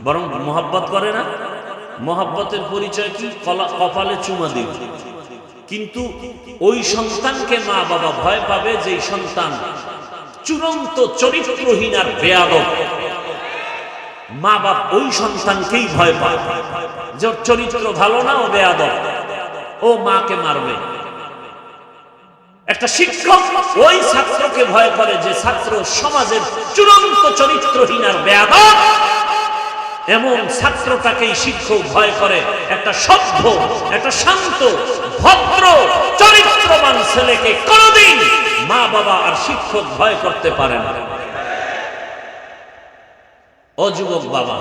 বরং মোহাব্বত করে না? মোহাব্বতের পরিচয় কি? কপালে চুমা দিন। কিন্তু ওই সন্তানকে মা বাবা ভয় পাবে যেই সন্তান চূড়ান্ত চরিত্রহীন আর বেয়াদব। মা বাপ ওই সন্তানকেই ভয় পায়, যে চরিত্র ভালো না, ও বেয়াদব, ও মাকে মারবে। একটা শিক্ষক ওই ছাত্রকে ভয় করে যে ছাত্র সমাজের চূড়ান্ত চরিত্রহীন আর বেয়াদব। এমন ছাত্রটাকেই শিক্ষক ভয় করে। একটা সভ্য, একটা শান্ত, ভদ্র, চরিত্রবান ছেলেকে কোনদিন মা বাবা আর শিক্ষক ভয় করতে পারে না। ও যুবক বাবা,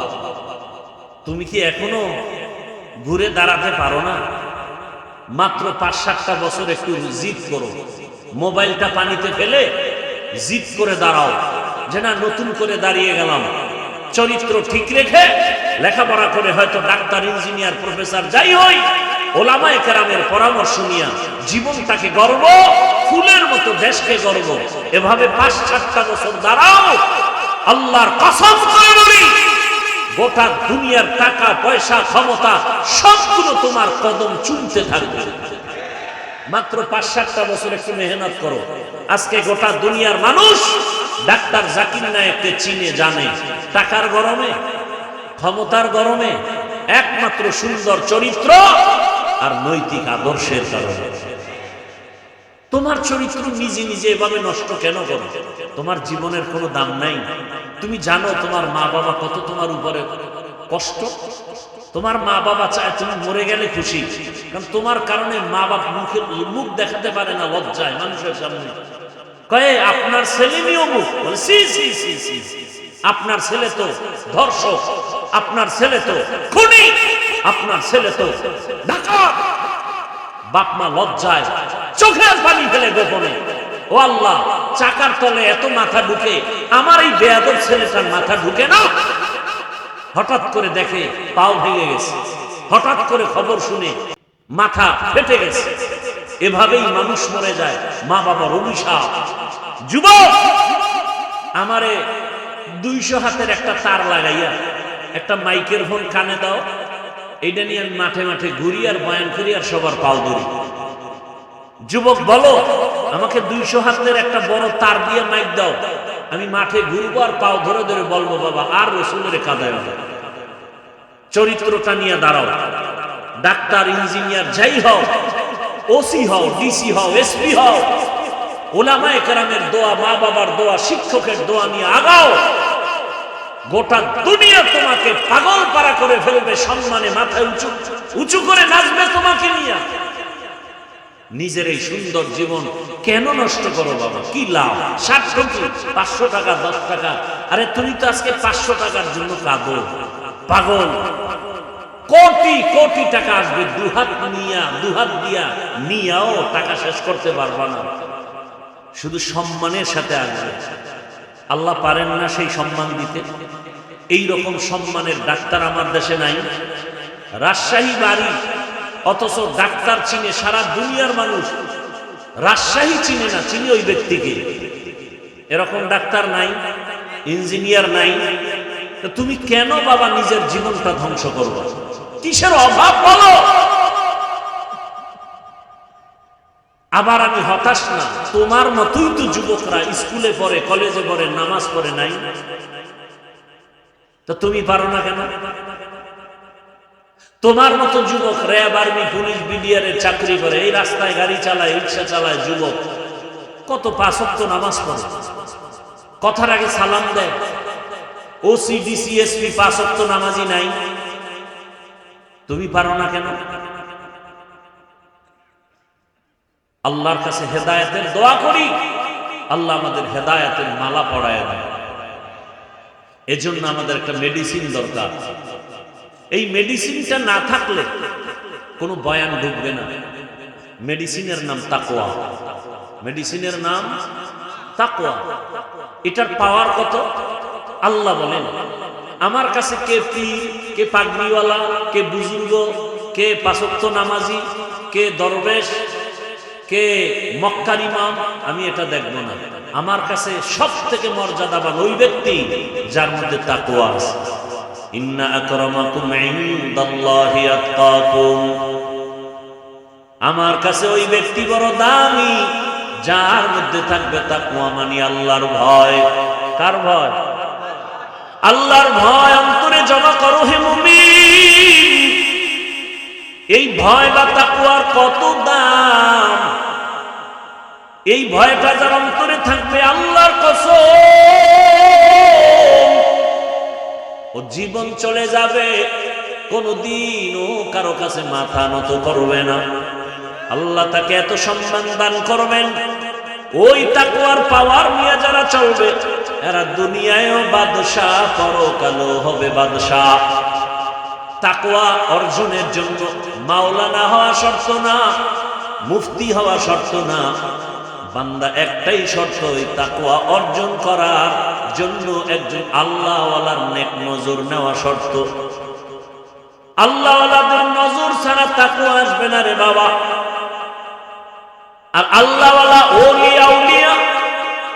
তুমি কি এখনো ঘুরে দাঁড়াতে পারো না? মাত্র 5-7টা বছর একটু জিদ করো, মোবাইলটা পানিতে ফেলে জিদ করে দাঁড়াও, যে না নতুন করে দাঁড়িয়ে গেলাম। চরিত্র ঠিক রেখে লেখাপড়া করে, হয়তো ডাক্তার, ইঞ্জিনিয়ার, প্রফেসর যাই হই, ওলামায়ে কেরামের পরামর্শ নিয়ে জীবনটাকে গর্ব, ফুলের মতো দেশকে গর্ব, এভাবে 5-7টা বছর দাঁড়াও। আল্লাহর কসম করে বলি, গোটা দুনিয়ার টাকা পয়সা ক্ষমতা সবগুলো তোমার কদম চুমতে থাকবে। মাত্র 5-7টা বছর একটু মেহনত করো। আজকে গোটা দুনিয়ার মানুষ ডাক্তার জাকির নায়েককে চিনে জানে, টাকার গরমে, ক্ষমতার গরমে, একমাত্র সুন্দর চরিত্র আর নৈতিক আদর্শের কারণে। তোমার চরিত্র নিজে নিজে এভাবে নষ্ট কেন করো? তোমার জীবনের কোনো দাম নাই? তুমি জানো তোমার মা বাবা কত তোমার উপরে কষ্ট? তোমার মা বাবা চায় তুমি মরে গেলে খুশি, কারণ তোমার কারণে মা বাবা মুখ দেখাতে পারে না লজ্জায় মানুষের সামনে। কয়ে আপনার ছেলে মেয়েও মুখ বলে, সি সি সি সি, আপনার ছেলে তো ধর্ষক, আপনার ছেলে তো খুনি, আপনার ছেলে তো ডাকাত। বাপ মা লজ্জায় চোখের পানি ফেলে গোপনে, ও আল্লাহ, চাকার তলে এত মাথা ঢুকে, আমার এই বেয়াদব ছেলেটার মাথা ঢুকে না। হঠাৎ করে দেখে পাও ভেঙে গেছে, হঠাৎ করে খবর শুনে মাথা ফেটে গেছে। এভাবেই মানুষ মরে যায়, মা বাবার অভিশাপ। যুবক, আমারে 200 হাতের একটা তার লাগাইয়া একটা মাইকের ফোন কানে দাও, এইটা নিয়ে আমি মাঠে মাঠে ঘুরি আর বয়ান করি আর সবার পাও ধরি। যুবক বলো, আমাকে 200 হাতের একটা বড় তার দিয়ে মাইক দাও, আমি মাঠে ঘুরবো আর পাও ধরে ধরে বলবো, বাবা আর রসুলের কাদায় চরিত্রটা নিয়ে দাঁড়াও। ডাক্তার, ইঞ্জিনিয়ার যাই হও, ওসি হও, ডিসি হও, এসপি হও, ওলামায়ে কেরামের দোয়া, মা বাবার দোয়া, শিক্ষকের দোয়া নিয়ে আগাও। গোটা দুনিয়া তোমাকে পাগল পারা করে ফেলবে, সম্মানে মাথায় উঁচু উঁচু করে নাচবে তোমাকে নিয়ে। নিজের এই সুন্দর জীবন কেন নষ্ট করো বাবা? কি লাভ? 60 কোটি, 500 টাকা, 10 টাকা। আরে তুমি তো আজকে 500 টাকার জন্য কাঁদো, পাগল। কোটি কোটি টাকা আসবে, দুহাত দিয়া নিয়াও টাকা শেষ করতে পারবা না। শুধু সম্মানের সাথে আসবে। আল্লাহ পারেন না সেই সম্মান দিতে? এই রকম সম্মানের ডাক্তার আমার দেশে নাই। রাজশাহী বাড়ি, অথচ ডাক্তার চিনে সারা দুনিয়ার মানুষ, রাজশাহী চিনে না, চিনে ওই ব্যক্তিকে। এরকম ডাক্তার নাই, ইঞ্জিনিয়ার নাই। তুমি কেন বাবা নিজের জীবনটা ধ্বংস করবে? কিসের অভাব বলো? আবার আমি হতাশ না, তোমার মতোই তো যুবকরা স্কুলে পড়ে, কলেজে পড়ে, নামাজ পড়ে নাই। তো তুমি পারো না কেন? তোমার মতো যুবক র্যাব, আর্মি, পুলিশ, বিডিআরের চাকরি করে, এই রাস্তায় গাড়ি চালায়, রিক্সা চালায়, যুবক কত 5 ওয়াক্ত নামাজ পড়ে, কথার আগে সালাম দেয়। ওসি, ডিসি, এসপি 5 ওয়াক্ত নামাজি নাই। তুমি পারো না কেন? আল্লাহর কাছে হেদায়েতের দোয়া করি, আল্লাহ আমাদের হেদায়েতের মালা পরায় দেয়। এজন্য আমাদের একটা মেডিসিন দরকার। এই মেডিসিনটা না থাকলে কোনো বয়ান ঢুকবে না। মেডিসিনের নাম তাকওয়া। মেডিসিনের নাম তাকওয়া। এটার পাওয়ার কত? আল্লাহ বলেন, আমার কাছে কে পীর, কে পাগড়িওয়ালা, কে বুজুর্গ, কে 5 ওয়াক্ত নামাজি, কে দরবেশ, কে মক্কার ইমাম, আমি এটা দেখব না। আমার কাছে সব থেকে মর্যাদাবান ওই ব্যক্তি যার মধ্যে তাকওয়া আছে। ইন্না আকরামাকুম ইনদাল্লাহি আতকাকুম। আমার কাছে ওই ব্যক্তি বড় দামি যার মধ্যে থাকবে তাকওয়া, মানে আল্লাহর ভয়। কার ভয়? আল্লাহর ভয় অন্তরে জমা করো হে মুমিন। এই ভয় বা তাকওয়ার কত দাম! এই ভয়টা যার অন্তরে থাকবে, আল্লাহর কসম, ও জীবন চলে যাবে, কোনদিনও কারো কাছে মাথা নত করবে না। আল্লাহ তাকে এত সম্মান দান করবেন। ওই তাকওয়ার পাওয়ার নিয়ে যারা চলবে, এরা দুনিয়ায়ও বাদশাহ, পরকালেও হবে বাদশাহ। তাকওয়া অর্জনের জন্য মাওলানা হওয়া শর্ত না, মুফতি হওয়া শর্ত না। বান্দা একটাই শর্ত, ওই তাকওয়া অর্জন করার জন্য একজন আল্লাহওয়ালার নেক নজর নেওয়া শর্ত। আল্লাহওয়ালাদের নজর ছাড়া তাকওয়া আসবে না রে বাবা। আর আল্লাহওয়ালা ওলিয়া উলিয়া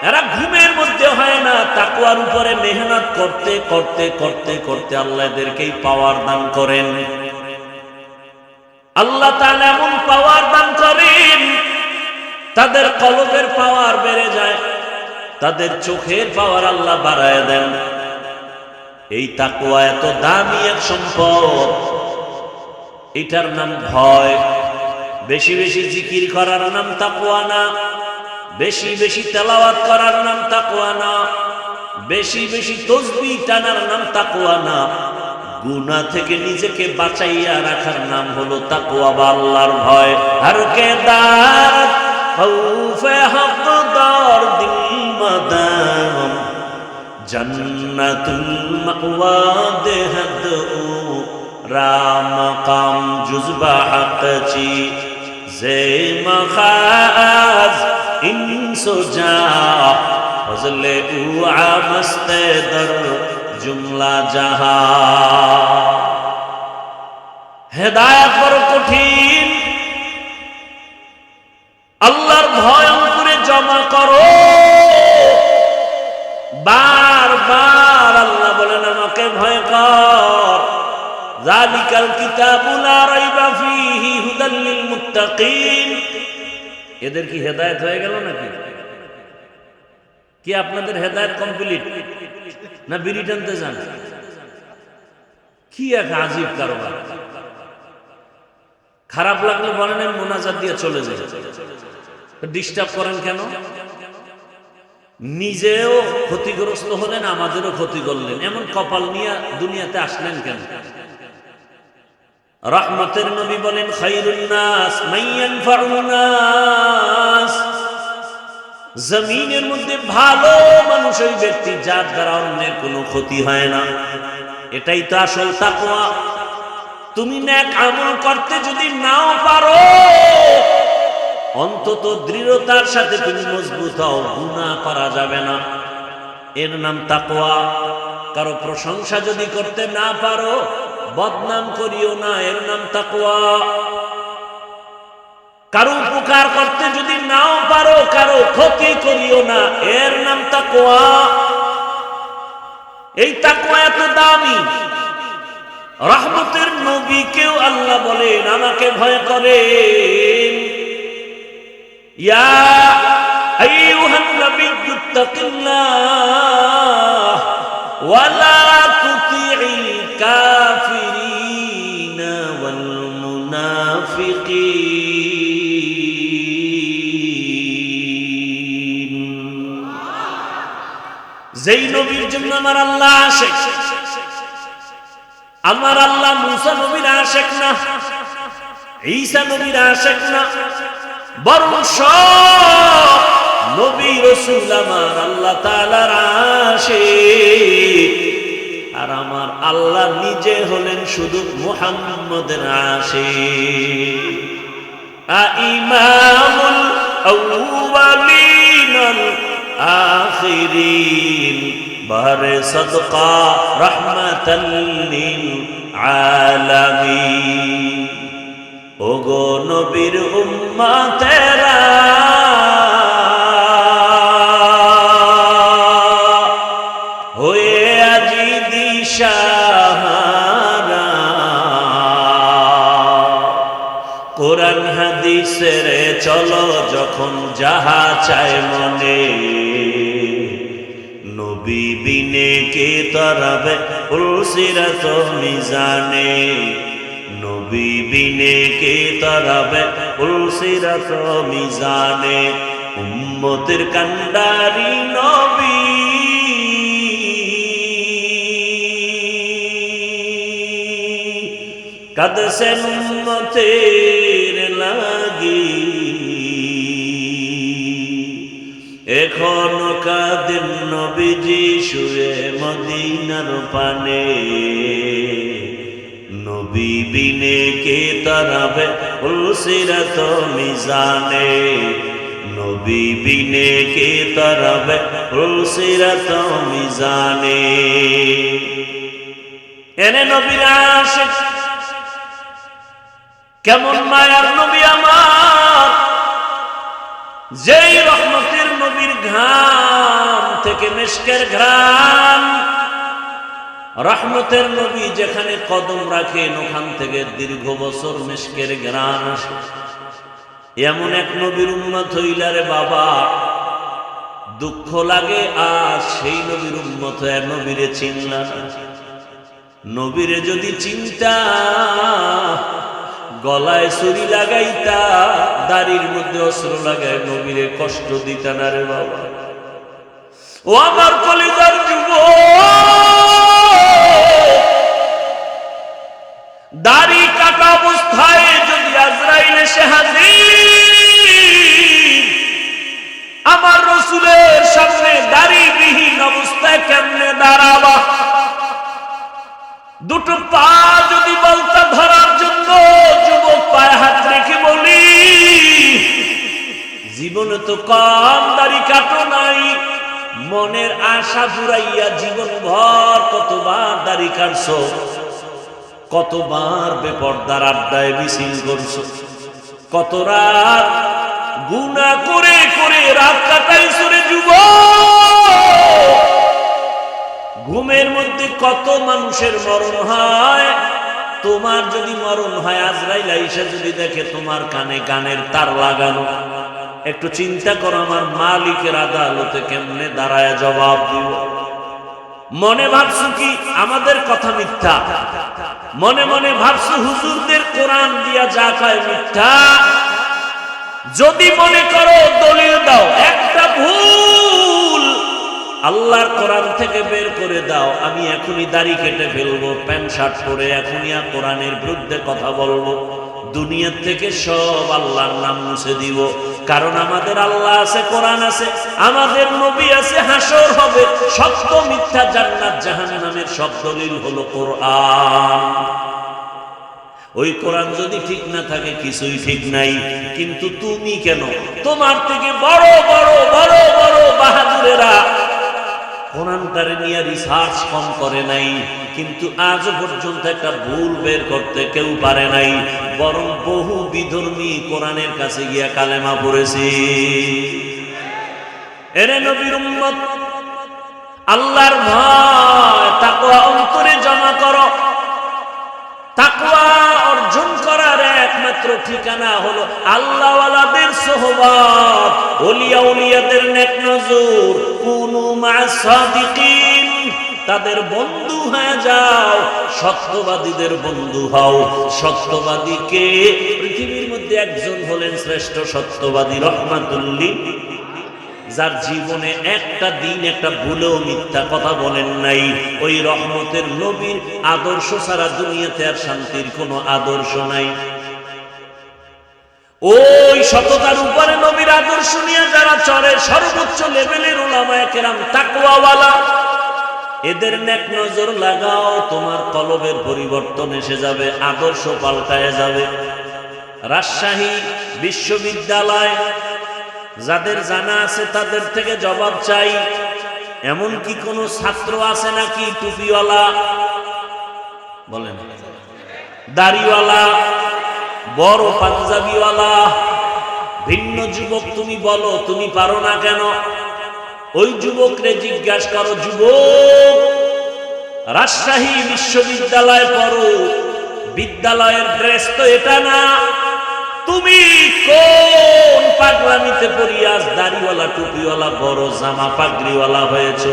এরা ঘুমের মধ্যে হয় না, তাকওয়ার উপরে মেহনত করতে করতে করতে করতে আল্লাহ এদেরকেই পাওয়ার দান করেন। আল্লাহ তাআলা এমন পাওয়ার দান করেন, তাদের কলবের পাওয়ার বেড়ে যায়, তাদের চোখের পাওয়ার আল্লাহ বাড়ায় দেন। এই তাকওয়া এত দামি এক সম্পদ, এটার নাম ভয়। বেশি বেশি জিকির করার নাম তাকওয়া না, বেশি বেশি তেলাওয়াত করার নাম তাকওয়া না, বেশি বেশি তাসবিহ টানার নাম তাকওয়া না। গুনাহ থেকে নিজেকে বাঁচাইয়া রাখার নাম হলো তাকওয়া বা আল্লাহর ভয়। হর কে দার খৌফে হকদার দিল মাদাম, জন্নতুল মাওয়া দেহদ ও রাম কাম জুজবা হকচি জে মখাজ ইনসো জা ফজলে উ আমস্তে দর জুমলা জাহা। হেদায়েত বড় কঠিন, আল্লাহর ভয় অন্তরে জমা করো। বারবার আল্লাহ বলেন আমাকে ভয় কর। যালিকাল কিতাবু লা রাইবা ফীহি হুদাল লিল মুত্তাকিন। এদের কি হেদায়েত হয়ে গেল নাকি? কি আপনাদের হেদায়েত কমপ্লিট না বিড়ি টানতে যান? কি এক আজীব কারবার। খারাপ লাগলে বলেন আমি মোনাজাত দিয়ে চলে যাই, ডিস্টার্ব করেন কেন? নিজেও ক্ষতিগ্রস্ত হলেন, আমাদেরও ক্ষতি করলেন, এমন কপাল নিয়ে দুনিয়াতে আসলেন কেন? রহমতের নবী বলেন খায়রুন নাস মান ইয়ানফাউন নাস। জমিনের মধ্যে ভালো মানুষ ওই ব্যক্তি যার দ্বারা অন্যের কোনো ক্ষতি হয় না। এটাই তো আসল তাকওয়া। তুমি নেক আমল করতে যদি নাও পারো, অন্তত দৃঢ়তার সাথে তুমি মজবুত হও, গুনাহ করা যাবে না, এর নাম তাকওয়া। কারো প্রশংসা যদি করতে না পারো, বদনাম করিও না, এর নাম তাকওয়া। কারো উপকার করতে যদি নাও পারো, কারো ক্ষতি করিও না, এর নাম তাকওয়া। এই তাকওয়া এত দামি। রহমতের নবীকেও আল্লাহ বলেন আমাকে ভয় করেন। ইয়া আইয়ুহান নাবিয়্যু তাকিল্লাহ ওয়া লা তুতি'ল কাফিরিনা ওয়াল মুনাফিকিন। যেই নবীর জন্য আমার আল্লাহ আশিক, আমার আল্লাহ মুসা নবীর আশিক না, ঈসা নবীর আশিক না, বরং সব নবী রাসূল আমার আল্লাহ তাআলার আশিক। আর আমার আল্লাহ নিজে হলেন শুধু মুহাম্মদের আশিক। ইমামুল আউয়ালিন ওয়াল আখিরিন বারে সদকা রহমাতাল লিল আলামিন। ওগো নবীর উম্মতেরা, হয়ে আজি দিশাহারা, কোরআন হাদিসের চলো যখন যাহা চায় মনে, নবী বিনে কে তরাবে উলসিরাত মিজানে, নবী বিনে কে তরাবে উলসিরাত মিজানে। উম্মতের কান্ডারি নবী, কাঁদছেন উম্মতের লাগি, এখনো কাঁদেন নবীজি শুয়ে মদিনার পানে, নবী বিনে কে তরাবে উলসিরাত মিজানে, নবী বিনে কে তরাবে উলসিরাত মিজানে। এনে নবীর আশিক, কেমন মায়ার নবী আমার, যেই রহমতের নবীর ঘাম থেকে মিশকের ঘ্রাণ। রহমতের নবী যেখানে কদম রাখেন ওখান থেকে দীর্ঘ বছর মিশকের ঘ্রাণ আসে। এমন এক নবীর উম্মত হইলারে বাবা, দুঃখ লাগে। আজ সেই নবীর উম্মত হয়ে নবীরে চিনলা না। নবীরে যদি চিন্তা, গলায় ছুরি লাগাইতা, দাড়ির মধ্যে অস্ত্র লাগায় নবীরে কষ্ট দিতা না রে বাবা। ও আমার কলিজার যুবক, দাড়ি কাটা অবস্থায় যদি আজরাইল এসে হাজির, আমার রাসূলের সামনে দাড়িবিহীন অবস্থায় কেমনে দুটো পা যদি বলতা ধরার জন্য যুবক পায়ে হাত রেখে বলি, জীবনে তো কম দাড়ি কাটো নাই, মনের আশা পুরাইয়া জীবন ভর কতবার দাড়ি কাটছো, কতবার বেপর্দার আড্ডায় মিছিল করছো, কত রাত গুনাহ করে করে রাত কাটাইছো রে যুবক। ঘুমের মধ্যে কত মানুষের মরণ হয়, তোমার যদি মরণ হয় আজরাইল আইসা যদি দেখে তোমার কানে গানের তার লাগানো, একটু চিন্তা করো আমার মালিকের আদালতে কেমনে দাঁড়ায় জবাব দিব। মনে ভাবছো কি আমাদের কথা মিথ্যা, মনে মনে ভাবছো হুজুরদের কোরআন দিয়া যা কয় মিথ্যা। যদি মনে করো দলিল দাও, একটা ভুল আল্লাহর কোরআন থেকে বের করে দাও, আমি এখনই দাড়ি কেটে ফেলবো, প্যান্ট শার্ট পরে এখনই কোরআনের বিরুদ্ধে কথা বলবো, দুনিয়ার থেকে সব আল্লাহর নাম মুছে দিব। কারণ আমাদের আল্লাহ আছে, কোরআন আছে, আমাদের নবী আছে, হাসর হবে, সত্য মিথ্যা জান্নাত জাহান্নামের সব দলিল হলো কোরআন। ওই কোরআন যদি ঠিক না থাকে কিছুই ঠিক নাই। কিন্তু তুমি কেন, তোমার থেকে বড় বড় বড় বড় বাহাদুরেরা কোরআনটারে নিয়ে রিসার্চ কম করে নাই, কিন্তু আজ পর্যন্ত একটা ভুল বের করতে কেউ পারে নাই, বরং বহু বিধর্মী কোরআনের কাছে গিয়া কালেমা পড়েছে। এরে নবীর উম্মত, আল্লাহর ভয় তাকওয়া অন্তরে জমা করো। তাকওয়া অর্জন করার একমাত্র ঠিকানা হলো আল্লাহওয়ালাদের সোহবত, ওলিয়া উলিয়াদের নেক নজর। কুনু মা'আস সাদিকিন, তাদের বন্ধু হয়ে যাও, সত্যবাদীদের বন্ধু হও। সত্যবাদীকে পৃথিবীর মধ্যে একজন হলেন শ্রেষ্ঠ সত্যবাদী, রহমাতুল লিল, যার জীবনে একটা দিন একটা ভুলেও মিথ্যা কথা বলেন নাই। ওই রহমতের নবীর আদর্শ ছাড়া দুনিয়াতে আর শান্তির কোনো আদর্শ নাই। ওই সততার উপরে নবীর আদর্শ নিয়ে যারা চলে, সর্বোচ্চ লেভেলের উলামায়ে কেরাম তাকওয়াওয়ালা, এদের নেক নজর লাগাও, তোমার কলবের পরিবর্তন এসে যাবে, আদর্শ পাল্টায় যাবে। রাজশাহী বিশ্ববিদ্যালয় যাদের জানা আছে তাদের থেকে জবাব চাই, এমন কি কোনো ছাত্র আছে নাকি টুপিওয়ালা, বলেন, দাড়িওয়ালা, বড় পাঞ্জাবিওয়ালা? ভিন্ন যুবক তুমি বলো, তুমি পারো না কেন? ওই যুবকরে জিজ্ঞাসা করো, যুবক রাজশাহী বিশ্ববিদ্যালয়ে পড়ো, বিদ্যালয়ের ড্রেস তো এটা না, তুমি কোন পাগলামিতে পড়িয়া দাড়িওয়ালা টুপিওয়ালা বড় জামা পাগড়িওয়ালা হয়েছে?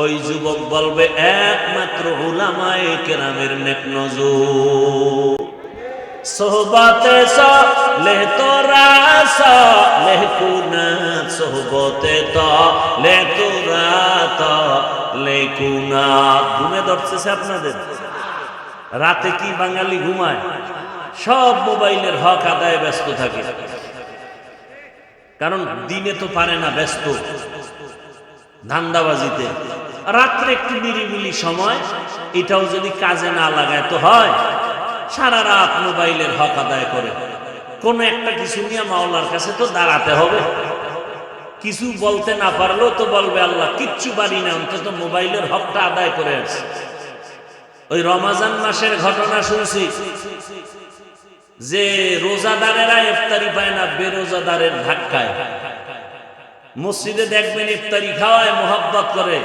ওই যুবক বলবে একমাত্র উলামায়ে কেরামের নেক নজর। সোহবতে সালেহ তোরা সালেহ কুনাত, সোহবতে তালেহ তোরা তালেহ কুনাত। ঘুমে ধরছে আপনাদের? রাতে কি বাঙালি ঘুমায়? সব মোবাইলের হক আদায়ে ব্যস্ত থাকে, কারণ দিনে তো পারে না, ব্যস্ত ধান্দাবাজিতে। রাত্রে একটু নিরিবিলি সময়, এটাও যদি কাজে না লাগায় তো হয়, সারা রাত মোবাইলের হক আদায় করে। কোন একটা কিছু নিয়ে মাওলার কাছে তো দাঁড়াতে হবে, কিছু বলতে না পারলেও তো বলবে আল্লাহ কিচ্ছু পারি না, অন্তত মোবাইলের হকটা আদায় করে আছে। ওই রমাজান মাসের ঘটনা শুনছি যে রোজাদারেরা ইফতারি পায় না বেরোজাদারের ধাক্কায়। মসজিদে দেখবেন ইফতারি খাওয়ায় মোহাব্বত করে,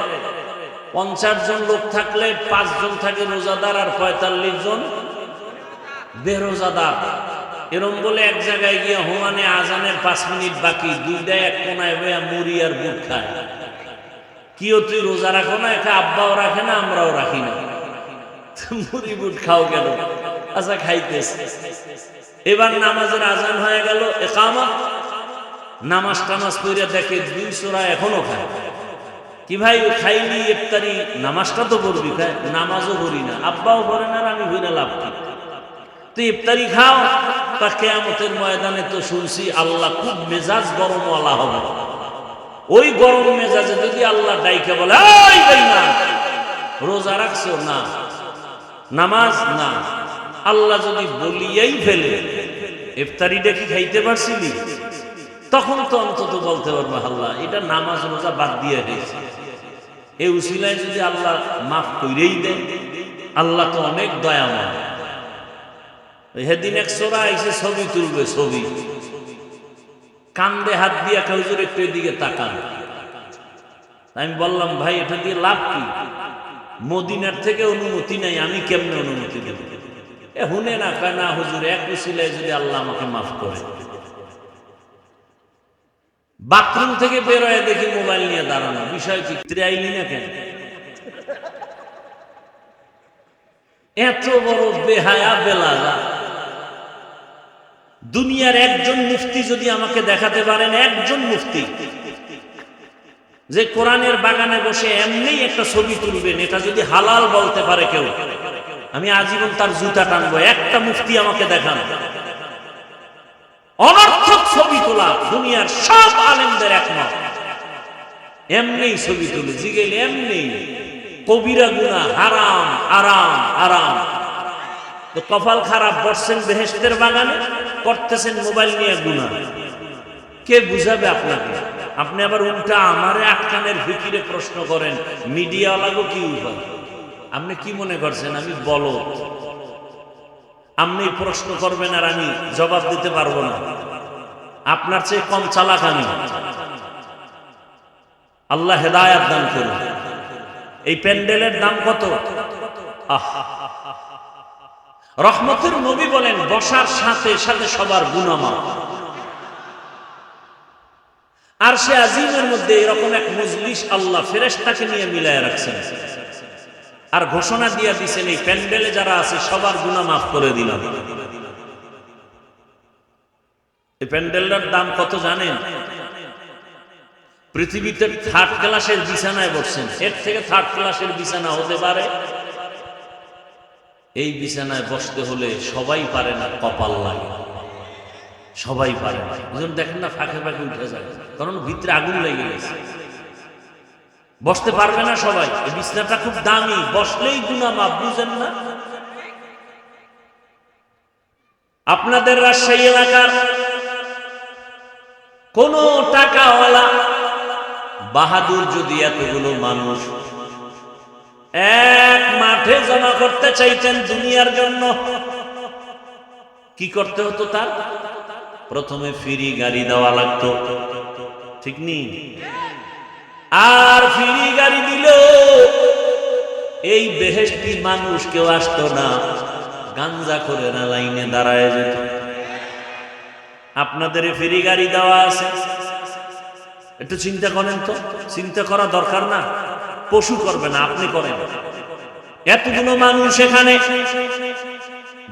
50 জন লোক থাকলে 5 জন থাকে রোজাদার আর 45 জন বেরোজাদার। এরম বলে এক জায়গায় গিয়ে হুমানে আজানের 5 মিনিট বাকি, দুইটায় এক কোনায় বইয়া মুড়ি আর বুট খায়। কিও তুই রোজা রাখো না? একা আব্বাও রাখে না, আমরাও রাখি না, মুড়ি বুট খাও কেন? আচ্ছা খাইতেছে। এবার নামাজের আজান হয়ে গেল, ইকামত, নামাজ টামাজ পড়ে দেখে 2 সূরা এখনো খায়। কি ভাই খাইলি ইফতারি, নামাজটা তো পড়বি? খায়, নামাজও পড়ি না, আব্বাও পড়ে না, আমি হই না, লাভ কি? তুই ইফতারি খাও, তা কিয়ামতের ময়দানে তো শুনছি আল্লাহ খুব মেজাজ গরমওয়ালা হবে। ওই গরম মেজাজে যদি আল্লাহ ডাইকে বলে, এই বেঈমান রোজা রাখছো না, নামাজ না, আল্লাহ যদি বলিয়াই ফেলে ইফতারিটা কি খাইতে পারছিলি, তখন তো অন্তত বলতে পারবো আল্লাহ এটা নামাজ রোজা বাদ দিয়ে হয়েছে। এই উসিলায় যদি আল্লাহ মাফ কইরেই দেন, আল্লাহ তো অনেক দয়াময়। সেদিন এক সোরা এসে ছবি তুলবে, ছবি কান্দে হাত দিয়া হুজুর একটু এদিকে তাকান। আমি বললাম ভাই এটা দিয়ে লাভ কি, মদিনার থেকে অনুমতি নাই, আমি কেমনে অনুমতি দেব? হুনে না কয় না হুজুর এক উসিলায় যদি আল্লাহ আমাকে মাফ করে। বাথরুম থেকে বেরোয় দেখি মোবাইল নিয়ে দাঁড়ানো, বিষয় কি আইলি না কেন? এত বড় বেহায়া বেলাগা। দুনিয়ার একজন মুফতি যদি আমাকে দেখাতে পারেন, একজন মুফতি যে কোরআনের বাগানে বসে এমনি একটা ছবি তুলবেন, এটা যদি হালাল বলতে পারে কেউ, আমি আজীবন তার জুতা টানবো। একটা মুফতি আমাকে দেখান। অনর্থক ছবি তোলা দুনিয়ার সব আলেমদের একমত, এমনি ছবি তুলে জিগেলে এমনি কবিরা গুনাহ, হারাম আরাম আরাম। তো কপাল খারাপ, বসছেন বেহেশতের বাগানে, করতেছেন মোবাইল নিয়ে গুনাহ। কে বুঝাবে আপনাকে? আপনি আবার উল্টা আমারে আটকানের ফিকিরে প্রশ্ন করেন, মিডিয়া লাগো কি উপায়? আপনি কি মনে করছেন আমি বলো? আপনি প্রশ্ন করবেন আর আমি জবাব দিতে পারবো না? আপনার চেয়ে কম চালাক আমি। আল্লাহ হেদায়াত দান করুন। এই প্যান্ডেলের দাম কত? রহমতের নবী বলেন বসার সাথে সাথে সবার গুনাহ মাফ। আর সে আজিমের মধ্যে এরকম এক মজলিস আল্লাহ ফেরেশতাকে নিয়ে মিলায় রাখছেন, আর ঘোষণা দিয়ে দিয়েছেন এই প্যান্ডেলে যারা আছে সবার গুনাহ মাফ করে দিলাম। এই প্যান্ডেলটার দাম কত জানেন? পৃথিবীতে থার্ড ক্লাসের বিছানায় বসছেন, এর থেকে থার্ড ক্লাসের বিছানা হতে পারে? এই বিছানায় বসতে হলে সবাই পারে না, কপাল লাগে, সবাই পারে না। দেখেন না ফাঁকে ফাঁকে উঠে যায়, কারণ ভিতরে আগুন লেগে গেছে, বসতে পারবে না সবাই। এই বিছানাটা খুব দামি, বসলেই গুনাহ মাফ, বুঝেন না? আপনাদের রাজশাহী এলাকার কোন টাকাওয়ালা বাহাদুর যদি এতগুলো মানুষ এক মাঠে জমা করতে চাইতেন দুনিয়ার জন্য, কি করতে হতো? তার প্রথমে ফ্রি গাড়ি দেওয়া লাগতো, ঠিক নেই? আর ফ্রি গাড়ি দিল এই বেহেশতি মানুষ কেউ আসতো না, গাঞ্জা করে না লাইনে দাঁড়ায় যেত। আপনাদের ফ্রি গাড়ি দেওয়া আছে, একটু চিন্তা করেন তো। চিন্তা করা দরকার না? পশু করবে না, আপনি করেন। এতগুলো মানুষ এখানে,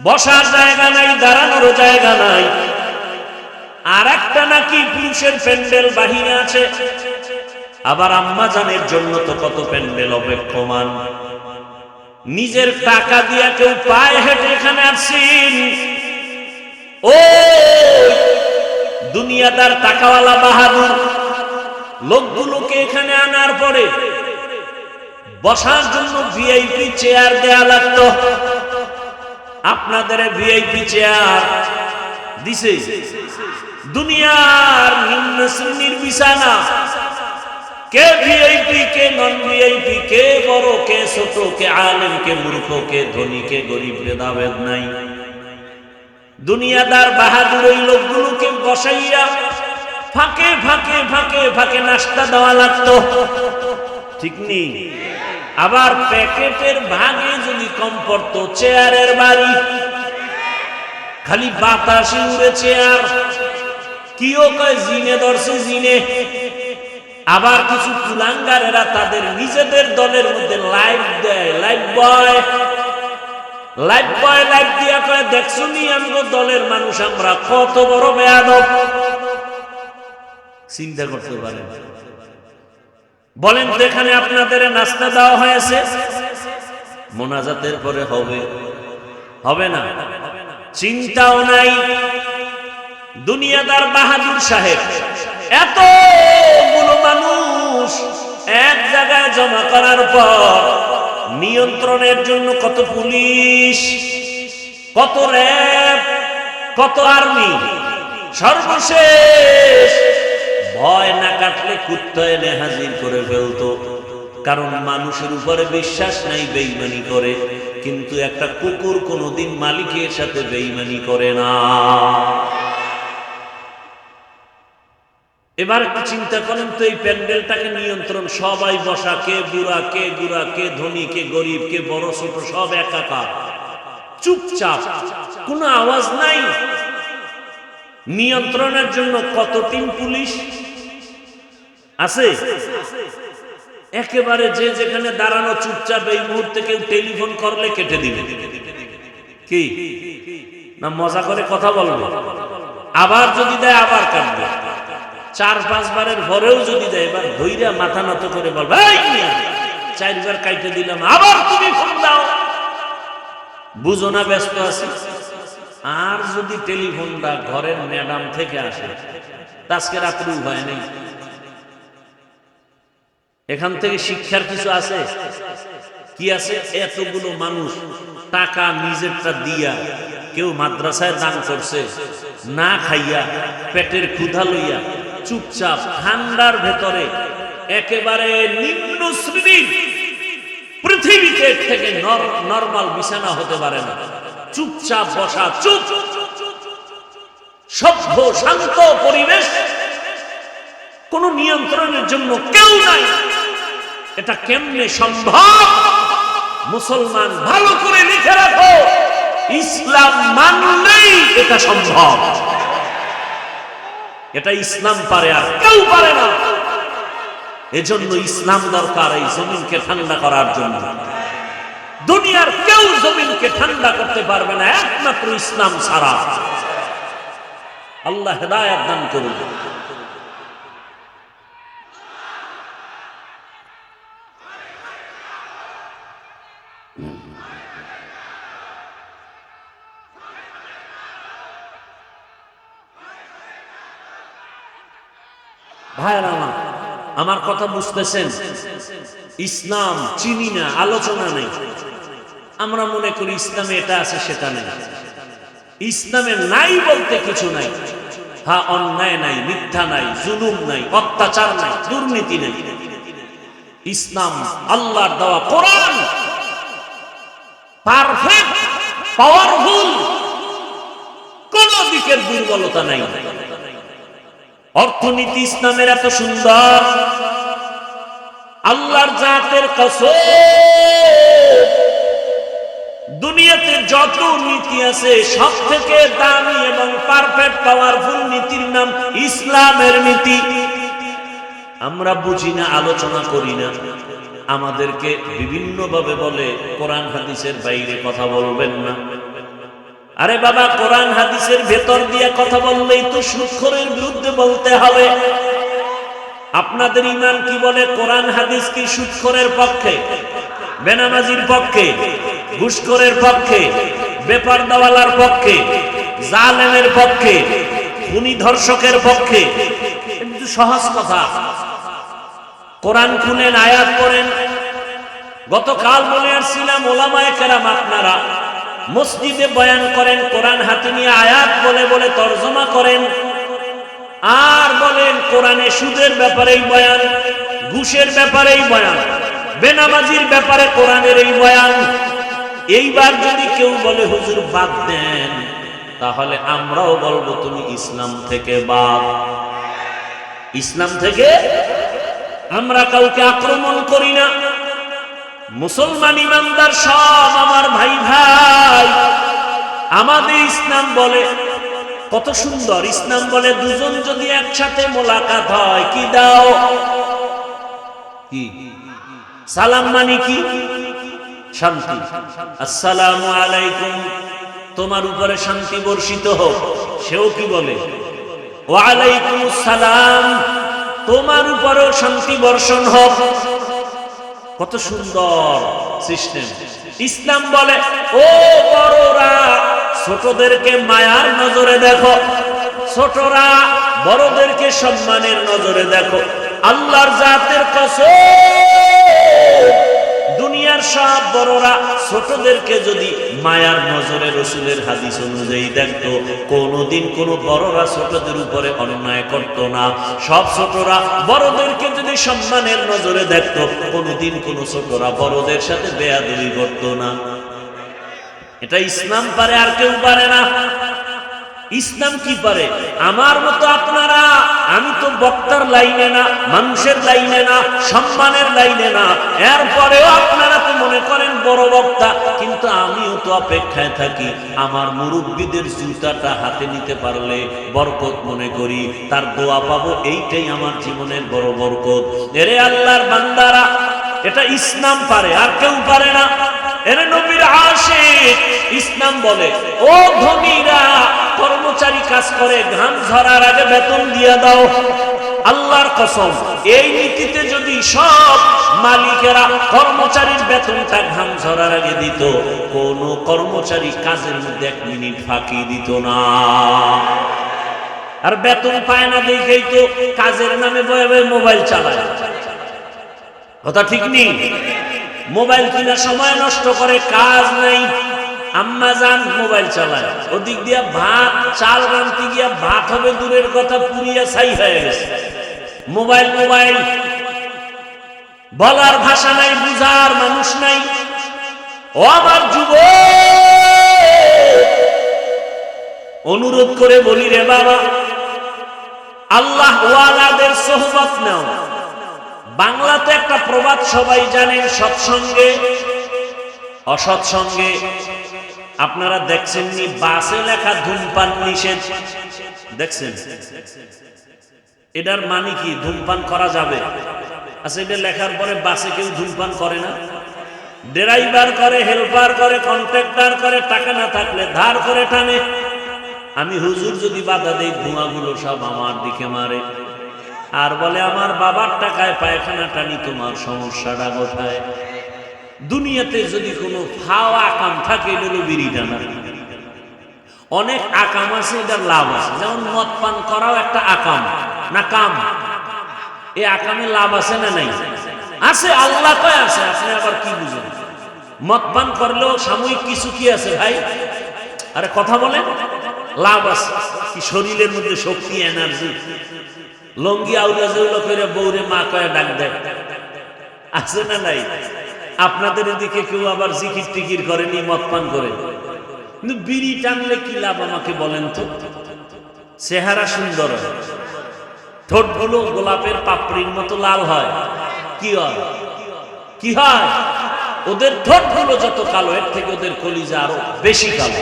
বসার জায়গা নাই, দাঁড়ানোর জায়গা নাই। আর একটা নাকি পুরুষের প্যান্ডেল বাহিনী আছে, আবার আম্মা জানের জন্য তো কত প্যান্ডেল অপেক্ষমান। নিজের টাকা দিয়া কেউ পায়ে হেঁটে এখানে আসছেন। ও দুনিয়াদার টাকাওয়ালা বাহাদুর লোকগুলোকে এখানে আনার পরে বসার জন্য ভিআইপি চেয়ার দেয়া লাগতো। আপনাদের ভিআইপি চেয়ার দিছে। দুনিয়ার নিম্ন শ্রেণীর বিছানা, কে ভিআইপি কে নন ভিআইপি, কে বড় কে ছোট, কে আলেম কে মূর্খ, কে ধনী কে গরিব, ভেদাভেদ নাই। দুনিয়াদার বাহাদুর ওই লোকগুলোকে বসাইয়া ফাঁকে ফাঁকে ফাঁকে ফাঁকে নাস্তা দেওয়া লাগতো, ঠিক নেই? আবার প্যাকেটের ভাগে যদি কম পড়তো, চেয়ারের বাড়ি, খালি বাতাসে উড়ে চেয়ার। কিও কয় জিনে ধরছে জিনে। আবার কিছু কুলাঙ্গারেরা তাদের নিজেদের দলের মধ্যে লাইভ দেয়, লাইভ বয় লাইভ দিয়া কয় দেখছো নি আমগো দলের মানুষ আমরা কত বড় বেয়াদব। চিন্তা করতে পারেন? বলেন তো এখানে আপনাদের নাস্তা দেওয়া হয়েছে, মোনাজাতের পরে হবে? হবে না, চিন্তাও নাই। দুনিয়াদার বাহাদুর সাহেব এতগুলো মানুষ এক জায়গায় জমা করার পর নিয়ন্ত্রণের জন্য কত পুলিশ, কত র্যাব, কত আর্মি, সর্বশেষ ভয় না কাটলে কুত্তা এনে হাজির করে ফেলতো। কারণ মানুষের উপরে বিশ্বাস নাই, বেঈমানি করে। কিন্তু একটা কুকুর কোনোদিন মালিকের সাথে বেঈমানি করে না। এবার একটু চিন্তা করেন তো, এই প্যান্ডেলটাকে নিয়ন্ত্রণ, সবাই বসা, কে বুড়া, কে গুড়া, কে ধনী, কে গরিব, কে বড় ছোট, সব একাকার, চুপচাপ, কোনো আওয়াজ নাই। নিয়ন্ত্রণের জন্য কত টিম পুলিশ আছে। একেবারে যে যেখানে দাঁড়ানো চুপচাপ, এই মুহূর্তে কেউ টেলিফোন করলে কেটে দিবে। কি না মজা করে কথা বলবে, আবার যদি দেয় আবার কাটবে। 4-5 বারের পরেও যদি দেয়, এবার ধৈর্য মাথা নত করে বলবে, 4 বার কাইটে দিলাম, আবার তুমি ফোন দাও, বুঝো না ব্যস্ত আছি। আর যদি টেলিফোনটা ঘরের ম্যাডাম থেকে আসে, আজকে রাত্রি ভয় নেই। এখান থেকে শিক্ষার কিছু আছে কি আছে? এতগুলো মানুষ টাকা নিজেরটা দিয়া, কেউ মাদ্রাসায় দান করছে, না খাইয়া পেটের ক্ষুধা লইয়া চুপচাপ ঠান্ডার ভেতরে, একেবারে নিম্ন শ্রেণীর, পৃথিবীতে থেকে নরমাল বিছানা হতে পারে না, চুপচাপ বসা, চুপ, সভ্য শান্ত পরিবেশ, কোন নিয়ন্ত্রণের জন্য কেউ নাই। এটা কেমনে সম্ভব? মুসলমান ভালো করে লিখে রাখো, ইসলাম মানলেই এটা সম্ভব। এটা ইসলাম পারে, আর কেউ পারে না। এজন্য ইসলাম দরকার এই জমিনকে ঠান্ডা করার জন্য। দুনিয়ার কেউ জমিনকে ঠান্ডা করতে পারবে না একমাত্র ইসলাম ছাড়া। আল্লাহ হেদায়েত দান করুন। ভাইরা আমার কথা বুঝতেছেন? ইসলাম চিনি না, আলোচনা নেই। আমরা মনে করি ইসলামে এটা আছে সেটা নেই। ইসলামে নাই বলতে কিছু নাই। হ্যাঁ, অন্যায় নাই, মিথ্যা নাই, জুলুম নাই, অত্যাচার নাই, দুর্নীতি নাই। ইসলাম আল্লাহর দেওয়া কোরআন পারফেক্ট, পাওয়ারফুল, কোন দিকের দুর্বলতা নাই। অর্থনীতি ইসলামের এত সুন্দর, আল্লাহর জাতের কসম, দুনিয়াতে যত নীতি আছে সব থেকে দামি এবং পারফেক্ট পাওয়ারফুল নীতির নাম ইসলামের নীতি। আমরা বুঝি না, আলোচনা করি না। আমাদেরকে বিভিন্ন ভাবে বলে কোরআন হাদিসের বাইরে কথা বলবেন না। আরে বাবা, কোরআন হাদিসের ভেতর দিয়ে কথা বললেই তো সুদখোরের বিরুদ্ধে বলতে হবে। আপনাদের ঈমান কি বলে? কোরআন হাদিস কি সুদখোরের পক্ষে, বেনামাজির পক্ষে, ঘুষখোরের পক্ষে, বেপরদাওয়ালার পক্ষে, জালেমের পক্ষে, খুনি ধর্ষকের পক্ষে? কিন্তু সহজ কথা, কোরআন খুলেন, আয়াত পড়েন। গতকাল বলে আসছিলাম, ওলামায়ে কেরাম আপনারা মসজিদে বয়ান করেন, কোরআন হাতে নিয়ে আয়াত বলে বলে তরজমা করেন, আর বলেন কোরআনে সুদের ব্যাপারেই বয়ান, ঘুষের ব্যাপারেই বয়ান, বেনামাজির ব্যাপারে কোরআনের এই বয়ান। এইবার যদি কেউ বলে হুজুর বাদ দেন, তাহলে আমরাও বলবো তুমি ইসলাম থেকে বাদ। ইসলাম থেকে আমরা কাউকে আক্রমণ করি না। মুসলমান ইমানদার সব আমার ভাই ভাই। আমাদের ইসলাম বলে, কত সুন্দর ইসলাম বলে, দুজন যদি একসাথে মোলাকাত হয়, কি দাও? কি সালাম মানে কি? শান্তি। আসসালামু আলাইকুম, তোমার উপরে শান্তি বর্ষিত হোক। সেও কি বলে? ওয়া আলাইকুমুস সালাম, তোমার উপরেও শান্তি বর্ষণ হোক। কত সুন্দর সিস্টেম। ইসলাম বলে, ও বড়রা ছোটদেরকে মায়ার নজরে দেখো, ছোটরা বড়দেরকে সম্মানের নজরে দেখো। আল্লাহর জাতের কসম, দুনিয়ার দুনিয়ার সব বড়রা ছোটদেরকে যদি মায়ার নজরে রসুলের হাদিস অনুযায়ী দেখতো, কোনোদিন কোনো বড়রা ছোটদের উপরে অন্যায় করত না। সব ছোটরা বড়দেরকে যদি সম্মানের নজরে দেখতো, কোনোদিন কোনো ছোটরা বড়দের সাথে বেয়াদবি করত না। এটা ইসলাম পারে, আর কেউ পারে না। ইসলাম কি পারে? আমার মতো আপনারা, আমি তো বক্তার লাইনে না, মানুষের লাইনে না, সম্মানের লাইনে না, এরপরেও আপনারা তো মনে করেন বড় বক্তা, কিন্তু আমিও তো অপেক্ষায় থাকি আমার মুরব্বীদের জুতাটা হাতে নিতে পারলে বরকত মনে করি, তার দোয়া পাবো, এইটাই আমার জীবনের বড় বরকত। এরে আল্লাহর বান্দারা, এটা ইসলাম পারে, আর কেউ পারে না। এরে নবীর আশিক, ইসলাম বলে ও ধনীরা, কর্মচারী কাজ করে, ঘাম ঝরার আগে বেতন দিয়ে দাও। আল্লাহর কসম, এই নীতিতে যদি সব মালিকেরা কর্মচারীর বেতনটা ঘাম ঝরার আগে দিত, কোন কর্মচারী কাজের মধ্যে 1 মিনিট ফাঁকি দিত না। আর বেতন পায় না দেখেই তো কাজের নামে বয়ে বয়ে মোবাইল চালায়। কথা ঠিক নেই? মোবাইল কিনা সময় নষ্ট করে, কাজ নেই, আম্মা জান মোবাইল চালায়, ওদিক দিয়া ভাত চাল রান্তি গিয়া ভাত হবে দূরের কথা, পুরিয়া ছাই হয়ে গেছে। মোবাইল মোবাইল বলার ভাষা নাই, বুঝার মানুষ নাই। ও আমার যুবক, অনুরোধ করে বলি রে বাবা, আল্লাহ ওয়ালাদের সোহবত নাও। বাংলাতে একটা প্রবাদ সবাই জানেন, সৎসঙ্গে অসৎসঙ্গে। আপনারা দেখছেননি বাসে লেখা ধূমপান নিষেধ? দেখছেন? এটার মানে কি? ধূমপান করা যাবে? আচ্ছা, এটা লেখার পরে বাসে কেউ ধূমপান করে না? ড্রাইভার করে, হেল্পার করে, কন্ট্রাক্টর করে, টাকা না থাকলে ধার করে টানে। আমি হুজুর যদি বাধা দেই, ধোঁয়াগুলো সব আমার দিকে মারে, আর বলে আমার বাবার টাকায় পায়খানা টানি, তোমার সমস্যাটা কোথায়? দুনিয়াতে যদি কোনো ফাও আকাম থাকে, এটা হলো বিড়ি টানা। অনেক আকাম আছে, এটার লাভ আছে, যেমন মদ পান করাও একটা আকাম না কাম। এই আকামে লাভ আছে না নাই? আছে, আল্লাহ কয় আছে। আপনি আবার কি বুঝেন? মদ পান করলেও সাময়িক কিছু কি আছে ভাই? আরে কথা বলেন, লাভ আছে। কি শরীরের মধ্যে শক্তি, এনার্জি। লঙ্গি আউলা জৌলা করে বউরে মা কয়ে ডাক দেয়, আছে না নাই? আপনাদের এদিকে কেউ আবার জিকির টিকির করেনি মদ পান করে, কিন্তু বিড়ি টানলে কি লাভ আমাকে বলেন তো? চেহারা সুন্দর হয়, ঠোঁটগুলো গোলাপের পাপড়ির মতো লাল হয়। কি হয়? কি হয়? ওদের ঠোঁটগুলো যত কালো, এর থেকে ওদের কলিজা আরো বেশি কালো।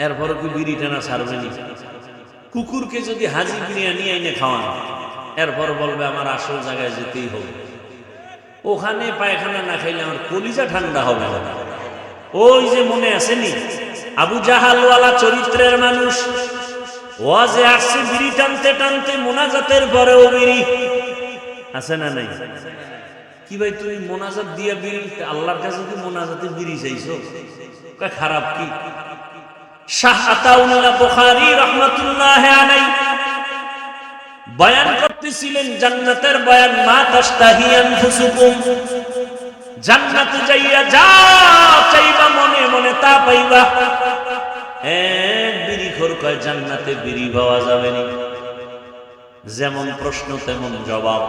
এরপরে কি বিড়ি টানা ছাড়বেনি? কুকুরকে যদি হাজি বিরিয়ানি এনে খাওয়ান, এরপর বলবে আমার আসল জায়গায় যেতেই হবে, ওখানে পায়খানা না খাইলে আমার কলিজা ঠান্ডা হবে না। ওই যে মনে আসেনি, আবু জাহালওয়ালা চরিত্রের মানুষ ওয়াজে আসছে বিড়ি টানতে টানতে, মোনাজাতের পরে ও বিড়ি আছে না নাই? কি ভাই তুমি মোনাজাত দিয়া বিড়ি, আল্লাহর কাছে কি মোনাজাতে বিড়ি চাইছো? খারাপ কি? শাহ আতাউল্লাহ বুখারী রাহমাতুল্লাহ আলাইহি বয়ান করতেছিলেন জান্নাতের বয়ান, মা তাশতাহি আনফুসুকুম, জান্নাতে যাইয়া যা চাইবা মনে মনে তা পাইবা। এক বিড়িখোর কয় জান্নাতে বিড়ি পাওয়া যাবে না। যেমন প্রশ্ন তেমন জবাব।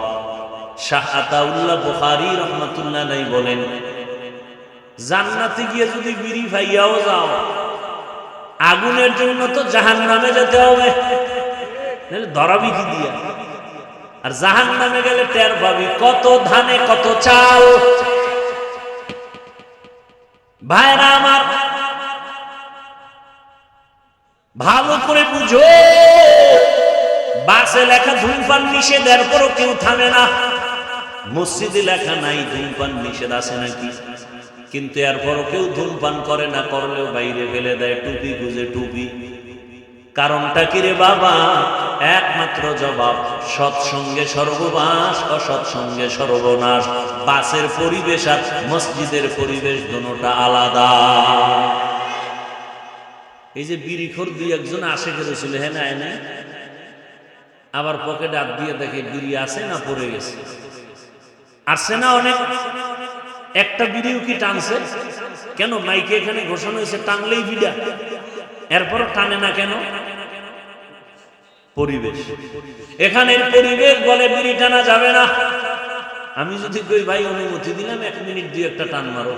শাহ আতাউল্লাহ বুখারী রাহমাতুল্লাহ আলাইহি বলেন, জান্নাতে গিয়ে যদি বিড়ি পাইয়াও যাও, আগুনের জন্য তো জাহান্নামে যেতে হবে, ধরাবি কি দিয়া? আর জাহান্নামে গেলে টের পাবি কত ধানে কত চাল। ভাইরা আমার, ভালো করে বুঝো, বাসে লেখা ধূমপান নিষেধ, এরপরও কেউ থামে না। মসজিদে লেখা নাই ধূমপান নিষেধ, আছে নাকি? কিন্তু এরপরও কেউ ধূমপান করে না, করলেও বাইরে ফেলে দেয়, টুপি খুঁজে টুপি। কারণটা কি রে বাবা? একমাত্র জবাব, সৎসঙ্গে সর্ববাস, অসৎসঙ্গে সর্বনাশ। বাসের পরিবেশ আর মসজিদের পরিবেশ দুটোটা আলাদা। এই যে বিড়িখোর দুই একজন আশেকে রসুল, হ্যাঁ না এনে আবার পকেটে হাত দিয়ে দেখে বিড়ি আছে না পড়ে গেছে। আসছে না অনেক, একটা বিড়িও কি টানছে? কেন মাইকে এখানে ঘোষণা হয়েছে টানলেই বিড়া, এরপর টানে না কেন? পরিবেশ, এখানের পরিবেশ বলে বিড়ি টানা যাবে না। আমি যদি কই ভাই অনুমতি দিলাম 1 মিনিট 2 টান মারো,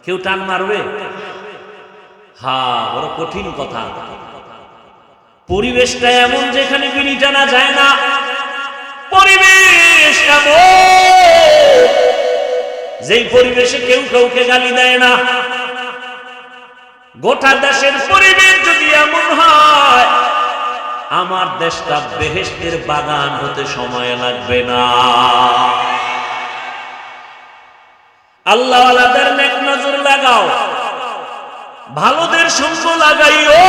কেউ টান মারবে? হ্যাঁ, বড় কঠিন কথা। পরিবেশটা এমন যেখানে বিড়ি টানা যায় না। পরিবেশ এমন যেই পরিবেশে কেউ কাউকে গালি দেয় না। গোটা দেশের পরিবেশ যদি এমন হয়, আমার দেশটা বেহেশতের বাগান হতে সময় লাগবে না। আল্লাহওয়ালাদের নেক নজর লাগাও, ভালোদের সঙ্গ লাগাইও।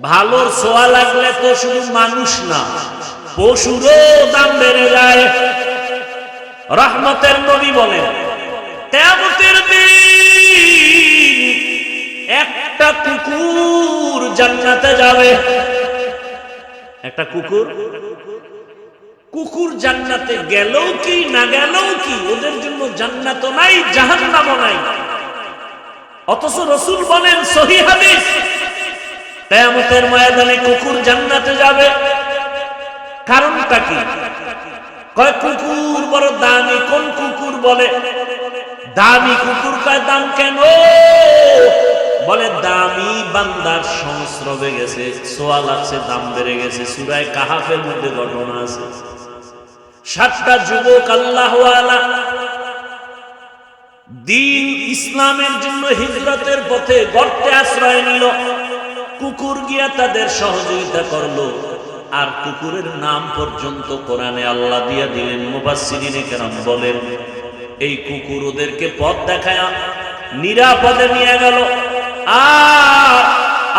ভালোর ছোঁয়া লাগলে তো শুধু মানুষ না, পশুরও দাম বেড়ে যায়। রহমতের নবী বলেন, কিয়ামতের দিন একটা কুকুর জান্নাতে যাবে। একটা কুকুর জান্নাতে গেলেও কি না গেলেও কি, ওদের জন্য জান্নাতও নাই জাহান্নামও নাই। অথচ রাসূল বলেন, সহিহ হাদিস, কিয়ামতের ময়দানে কুকুর জান্নাতে যাবে। কারণটা কি? কয় কুকুর বড় দামি। কোন কুকুর? বলে দামি কুকুর। কয় দাম কেন? বলে দামি বান্দার সংস্রবে গেছে, ছোঁয়া লাগছে, দাম বেড়ে গেছে। সূরা কাহাফের মধ্যে ঘটনা আছে। 7টা যুবক আল্লাহওয়ালা দ্বীন ইসলামের জন্য হিজরতের পথে গর্তে আশ্রয় নিল। কুকুর গিয়া তাদের সহযোগিতা করলো, আর কুকুরের নাম পর্যন্ত কোরআনে আল্লাহ দিয়া দিলেন। মুফাসসিরিনে কেরাম বলেন, এই কুকুর ওদেরকে পথ দেখায় নিরাপদে নিয়ে গেল। আর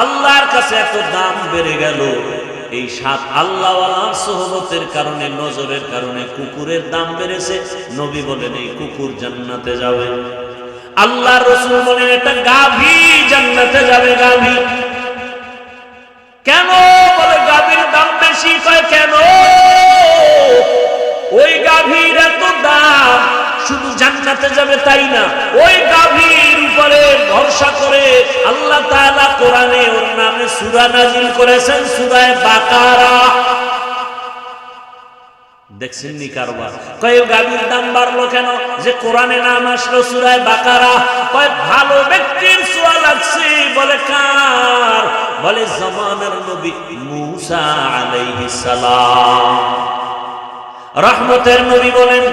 আল্লাহর কাছে এত দাম বেড়ে গেল, এই 7 আল্লাহওয়ালার সোহবতের কারণে, নজরের কারণে কুকুরের দাম বেড়েছে। নবী বলেন, এই কুকুর জান্নাতে যাবে। আল্লাহর রাসূল বলেন, এটা গাভী জান্নাতে যাবে। গাভী কেন? বলে গাভীর দাম বেশি। কয় কেন? ওই গাভীর এত দাম, শুধু জান্নাতে যাবে তাই না, ওই গাভীর উপরে ভরসা করে আল্লাহ তাআলা কোরআনে ওর নামে সূরা নাজিল করেছেন, সূরা বাকারা। দেখছেন নি কারবার? কয় গাভীর দাম বাড়লো কেন? যে কোরআনে নাম আসলো সূরা বাকারা। কয় ভালো ব্যক্তির ছোঁয়া লাগছে। বলে কার? বলে জামানার নবী মূসা আলাইহিস সালাম। রহমতের নবী বলেন,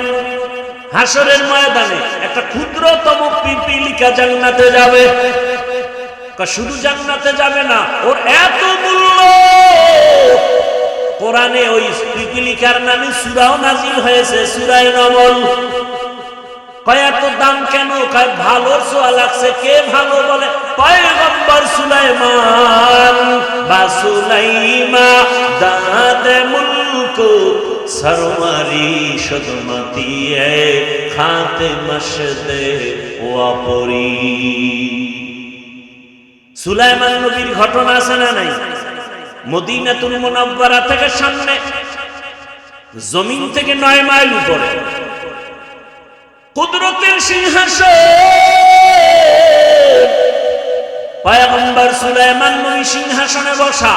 হাসরের ময়দানে একটা ক্ষুদ্রতম পিপীলিকা জান্নাতে যাবে। শুধু জান্নাতে যাবে না, ওর এত মূল্য। কোরআনে ওই পিপীলিকার নামে সূরাও নাজিল হয়েছে, সূরা নমল। কয় এত দাম কেন? কয় ভালো ছোঁয়া লাগছে। কে ভালো? বলে পয়গম্বর সুলাইমান। বা সুলাইমা দাদে মুলক সরওয়ারি সদমতি এ খাতে মশদে ওয়াপরি। সুলাইমান নবীর ঘটনা আছে না নাই? মদিনাতুল মুনাওয়ারা থেকে সামনে, জমিন থেকে 9 মাইল উপরে কুদরতের সিংহাসন। পয়গম্বর সুলাইমান নবী সিংহাসনে বসা,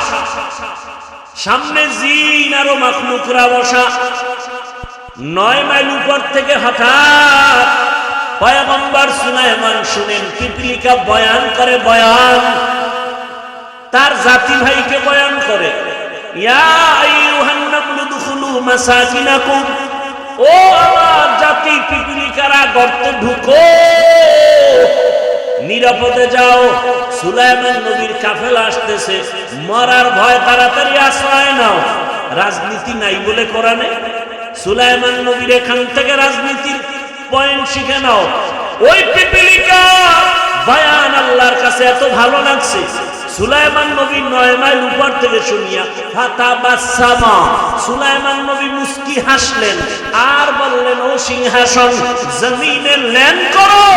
সামনে জিন আর মাখলুকরা বসা। 9 মাইল উপর থেকে হঠাৎ পয়গম্বর সুলাইমান শুনেন পিপীলিকা বয়ান করে। বয়ান তার জাতি ভাইকে বয়ান করে, ইয়া আইয়ুহান নামলু দুখুলু মাসাকিনাকুম, ও আমার জাতি পিপীলিকারা গর্তে ঢুকো, নিরাপদে যাও। সুলাইমান নবীর কাফেলা আসতেছে, মরার ভয়, তাড়াতাড়ি আশ্রয় নাও। রাজনীতি নাই বলে কোরআনে। সুলাইমান নবীর এখান থেকে রাজনীতির পয়েন্ট শিখে নাও। ওই পিপীলিকা বয়ান আল্লাহর কাছে এত ভালো লাগছে, সুলাইমান নবী 9 মাইল উপর থেকে শুনিয়া ফাতাবাসসামা, সুলাইমান নবী মুস্কি হাসলেন আর বললেন, ও সিংহাসন জমিনে ল্যান্ড করো।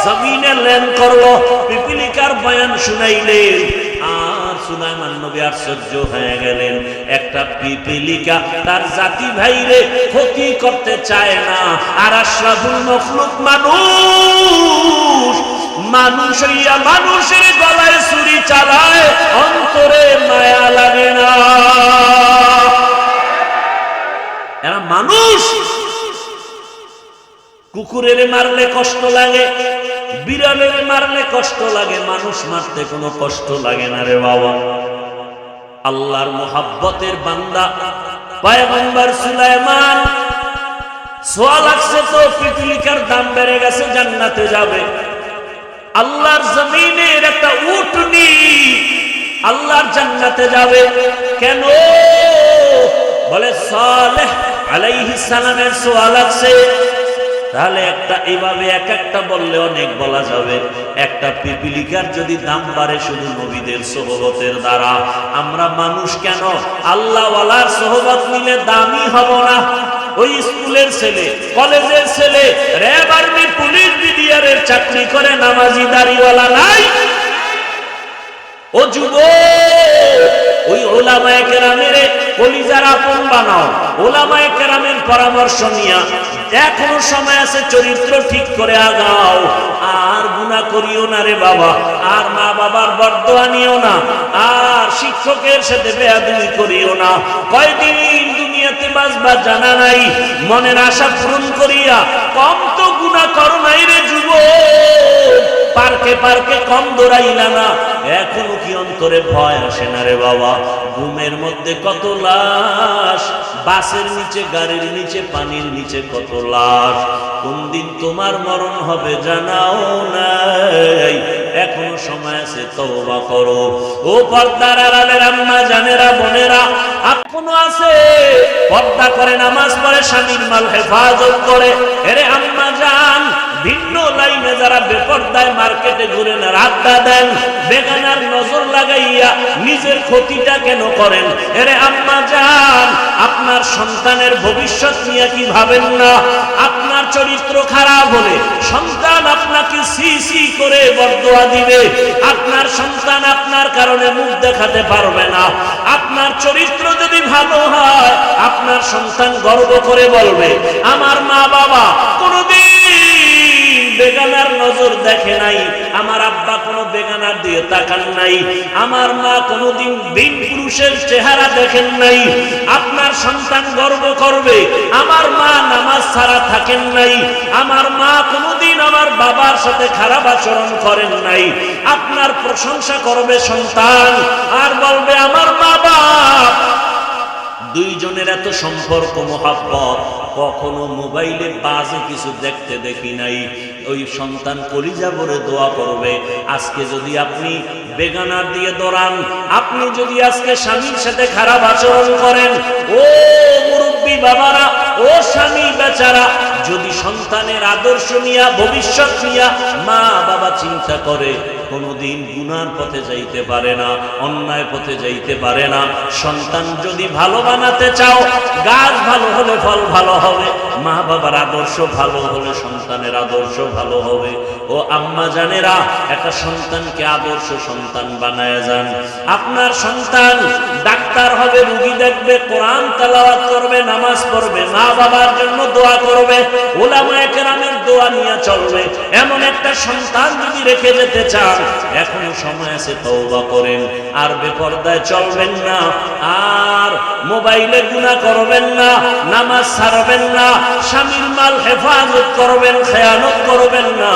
জমিনে ল্যান্ড করলো, পিপীলিকার বয়ান শুনাইলেন। আর সুলাইমান নবী আশ্চর্য হয়ে গেলেন, একটা পিপিলিকা তার জাতি ভাইরে ক্ষতি করতে চায় না, আর আশরাফুল মখলুক মানুষ হইয়া মানুষের গলায় ছুরি চালায়, অন্তরে মায়া লাগে না। এরা মানুষ, কুকুরের মারলে কষ্ট লাগে, বিড়ালের মারলে কষ্ট লাগে, মানুষ মারতে কোনো কষ্ট লাগে না রে বাবা। আল্লাহর মুহাব্বতের বান্দা পয়গম্বর সুলাইমান, সোয়া লাগছে তো পিপিলিকার দাম বেড়ে গেছে, জান্নাতে যাবে। আল্লাহর জমিনের একটা উটনি আল্লাহর জান্নাতে যাবে কেন? বলে সালেহ আলাইহিস সালামের সোয়া লাগছে। তাহলে একটা এভাবে এক একটা বললে অনেক বলা যাবে। একটা পিপিলিকার যদি দাম বাড়ে শুধু নবীদের সোহবতের দ্বারা, আমরা মানুষ কেন আল্লাহওয়ালার সোহবত নিলে দামি হব না? ওই স্কুলের ছেলে, কলেজের ছেলে, র্যাব, আর্মি, পুলিশ, বিডিআরের চাকরি করে, নামাজি দাড়িওয়ালা নাই? ও যুবক, ওই ওলামায়ে কেরামের কলিজার আপন বানাও, ওলামায়ে কেরামের পরামর্শ নিয়া এখনো সময় আছে, চরিত্র ঠিক করে আগাও। আর গুনাহ করিও না রে বাবা, আর মা বাবার বরদোয়া নিও না, আর শিক্ষকের সাথে বেয়াদবি করিও না। কয়দিন দুনিয়াতে বাঁচবা জানা নাই, মনের আশা পূরণ করিয়া কম তো গুনাহ করো নাই রে যুবক। পার্কে পার্কে কম দৌড়াইলা না, এখনো কি অন্তরে ভয় আসে না রে বাবা? ঘুমের মধ্যে কত লাশ, বাসের নিচে, গাড়ির নিচে, পানির নিচে কত লাশ। কোন দিন তোমার মরণ হবে জানাও নাই, এখনো সময় আছে, তওবা করো। ও পর্দার আড়ালের আম্মা জানেরা, বোনেরা, এখনো আছে, পর্দা করে, নামাজ পড়ে, স্বামীর মাল হেফাজত করে। এরে আম্মা জান, ভিন্ন লাইনে যারা বেপর্দায় মার্কেটে ঘুরেন, আড্ডা দেন, বেগানার নজর লাগাইয়া নিজের ক্ষতিটা কেন করেন? এরে আম্মা জান, আপনার সন্তানের ভবিষ্যৎ নিয়ে কি ভাবেন না? আপনার চরিত্র খারাপ হলে সন্তান আপনাকে সি সি করে বরদোয়া দিবে। আপনার সন্তান আপনার কারণে মুখ দেখাতে পারবে না। আপনার চরিত্র যদি ভালো হয়, আপনার সন্তান গর্ব করে বলবে, আমার মা বাবা কোনোদিন বেগানার নজর দেখে নাই, আমার আব্বা কোনো বেগানার দিয়ে তাকান নাই, আমার মা কোনোদিন বিন পুরুষের চেহারা দেখেন নাই। আপনার সন্তান গর্ব করবে, আমার মা নামাজ ছাড়া থাকেন নাই, আমার মা কোনোদিন আমার বাবার সাথে খারাপ আচরণ করেন নাই। আপনার প্রশংসা করবে সন্তান, আর বলবে আমার মা বাপ দুইজনের এত সম্পর্ক, মোহাব্বত, কখনো মোবাইলে বাজে কিছু দেখতে দেখি নাই। ওই সন্তান কলিজা ভরে দোয়া করবে। আজকে যদি আপনি বেগানার দিয়ে দৌড়ান, আপনি যদি আজকে স্বামীর সাথে খারাপ আচরণ করেন, ও মুরব্বী বাবারা, ও স্বামী বেচারা, যদি সন্তানের আদর্শ নিয়া, ভবিষ্যৎ নিয়া মা বাবা চিন্তা করে, কোনোদিন গুনার পথে যাইতে পারে না, অন্যায় পথে যাইতে পারে না। সন্তান যদি ভালো বানাতে চাও, গাছ ভালো হলে ফল ভালো হবে, মা বাবার আদর্শ ভালো হলে সন্তানের আদর্শ ভালো হবে। ও আম্মা জানেরা, একটা সন্তানকে আদর্শ সন্তান বানায় যান। আপনার সন্তান ডাক্তার হবে, রোগী দেখবে, কোরআন তেলাওয়াত করবে, নামাজ পড়বে, মা বাবার জন্য দোয়া করবে, উলামায়ে কেরামের দোয়া নিয়ে চলবে। এমন একটা সন্তান যদি রেখে যেতে চান, এখনো সময় আছে, তওবা করেন। আর বেপরদায় চলবেন না, আর মোবাইলে গুনাহ করবেন না, নামাজ ছাড়বেন না, স্বামীর মাল হেফাজত করবেন, খেয়ানত করবেন না।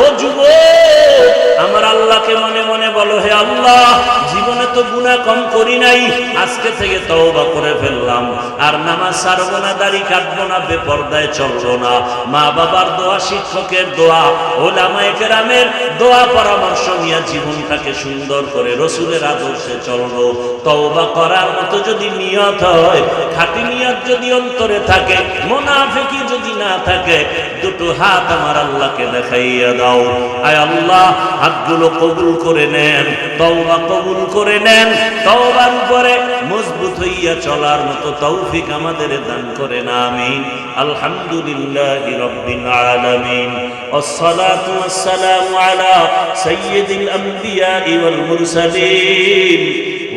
ও যুবক, আমার আল্লাহকে মনে মনে বলো, হে আল্লাহ, জীবনে তো গুনাহ কম করি নাই, আজকে থেকে তওবা করে ফেললাম। আর নামাজ ছাড়বো না, দাড়ি কাটবো না, বেপরদায় চলবো না। মা বাবার দোয়া, শিক্ষকের দোয়া, উলামায়ে কেরামের দোয়া পরামর্শ নিয়ে জীবনটাকে সুন্দর করে রসুলের আদর্শে চলবো। তওবা করার মতো যদি নিয়ত হয়, খাঁটি নিয়ত যদি অন্তরে থাকে, মুনাফিকি যদি না থাকে, দুটো হাত আমার আল্লাহকে দেখাইয়া দাও। আয় আল্লাহ, হাতগুলো কবুল করে নেন, তওবা কবুল করে নেন, তওবার পরে মজবুত হইয়া চলার মতো তৌফিক আমাদের দান করেন, আমিন। আলহামদুলিল্লাহি রাব্বিল আলামিন, ওয়াসসালাতু ওয়াসসালামু আলা সাইয়্যিদিল আমবিয়া ওয়াল মুরসালিন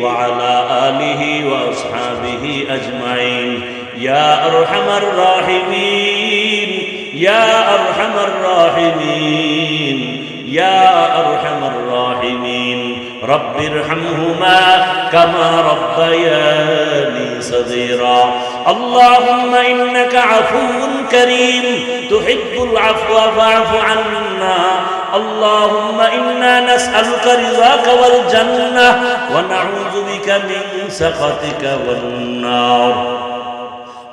ওয়া আলা আলিহি ওয়া আসহাবিহি আজমাইন। ইয়া আরহামার রাহিমিন, ইয়া আরহামার রাহিমিন, ইয়া আরহামার রাহিমিন। রব্বিরহামহুমা কামা রব্বায়ানি সগীরা। আল্লাহুম্মা ইন্নাকা আফুউন কারীম তুহিব্বুল আফওয়া ফা'ফু আন্না। আল্লাহুম্মা ইন্না নাসআলুকা রিযাকা ওয়াল জান্নাহ ওয়া নাউযু বিকা মিন সাখাতিকা ওয়ান নার।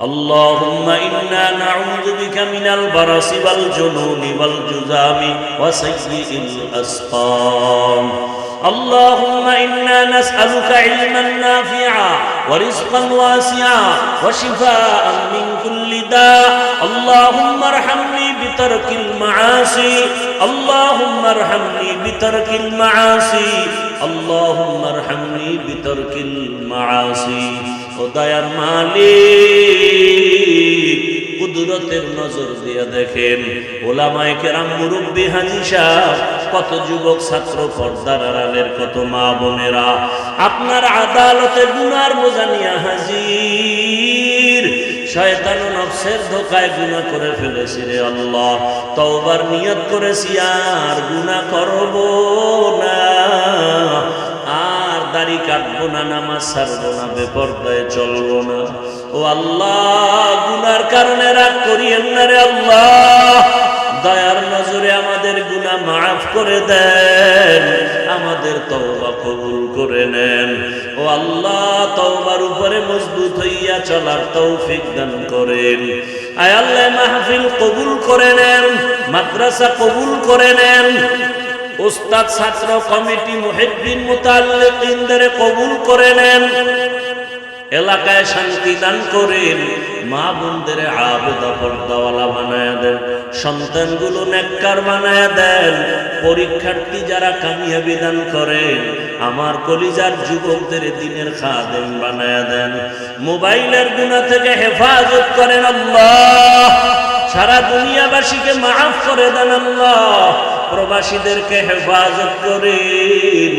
اللهم إنا نعوذ بك من البرص والجنون والجذام وسيء الأسقام. اللهم إنا نسألك علما نافعا ورزقا واسعا وشفاء من كل داء. اللهم ارحمني بترك المعاصي، اللهم ارحمني بترك المعاصي، اللهم ارحمني بترك المعاصي. ও দয়ার মালিক, কুদরতের নজর দিয়ে দেখেন ওলামায়ে কেরাম, মুরব্বী, হাজী সাহেব, কত যুবক ছাত্র, পর্দার আড়ালের কত মা বোনেরা আপনার আদালতে গুনার বোঝা নিয়ে হাজির। শয়তান ও নফসের ধোকায় গুনাহ করে ফেলেছি রে আল্লাহ, তওবার নিয়ত করেছি আর গুনাহ করব না, আর দাড়ি কাটবো না, নামাজ ছাড়বো না, বেপরদায় চলবো না। ও আল্লাহ, গুনার কারণে রাগ করিয়েন না রে আল্লাহ, দয়ার নজরে আমাদের গুনাহ মাফ করে দেন, আমাদের তওবা কবুল করে নেন। ও আল্লাহ, তওবার উপরে মজবুত হইয়া চলার তৌফিক দান করেন। আয় আল্লাহ, মাহফিল কবুল করে নেন, মাদ্রাসা কবুল করে নেন, উস্তাদ, ছাত্র, কমিটি, মুহিব্বিন, মুতাআল্লিকিনদের কবুল করে নেন, এলাকায় শান্তি দান করেন, মা বোনদের আবেদা পর্দাওয়ালা বানায় দেন, সন্তানগুলো নেককার বানায় দেন, পরীক্ষার্থী যারা কামিয়াবি দান করেন, আমার কলিজার যুবকদের দ্বীনের খাদেম বানায় দেন, মোবাইলের গুনাহ থেকে হেফাজত করেন আল্লাহ, সারা দুনিয়াবাসীকে মাফ করে দেন আল্লাহ, প্রবাসীদেরকে হেফাজত করেন,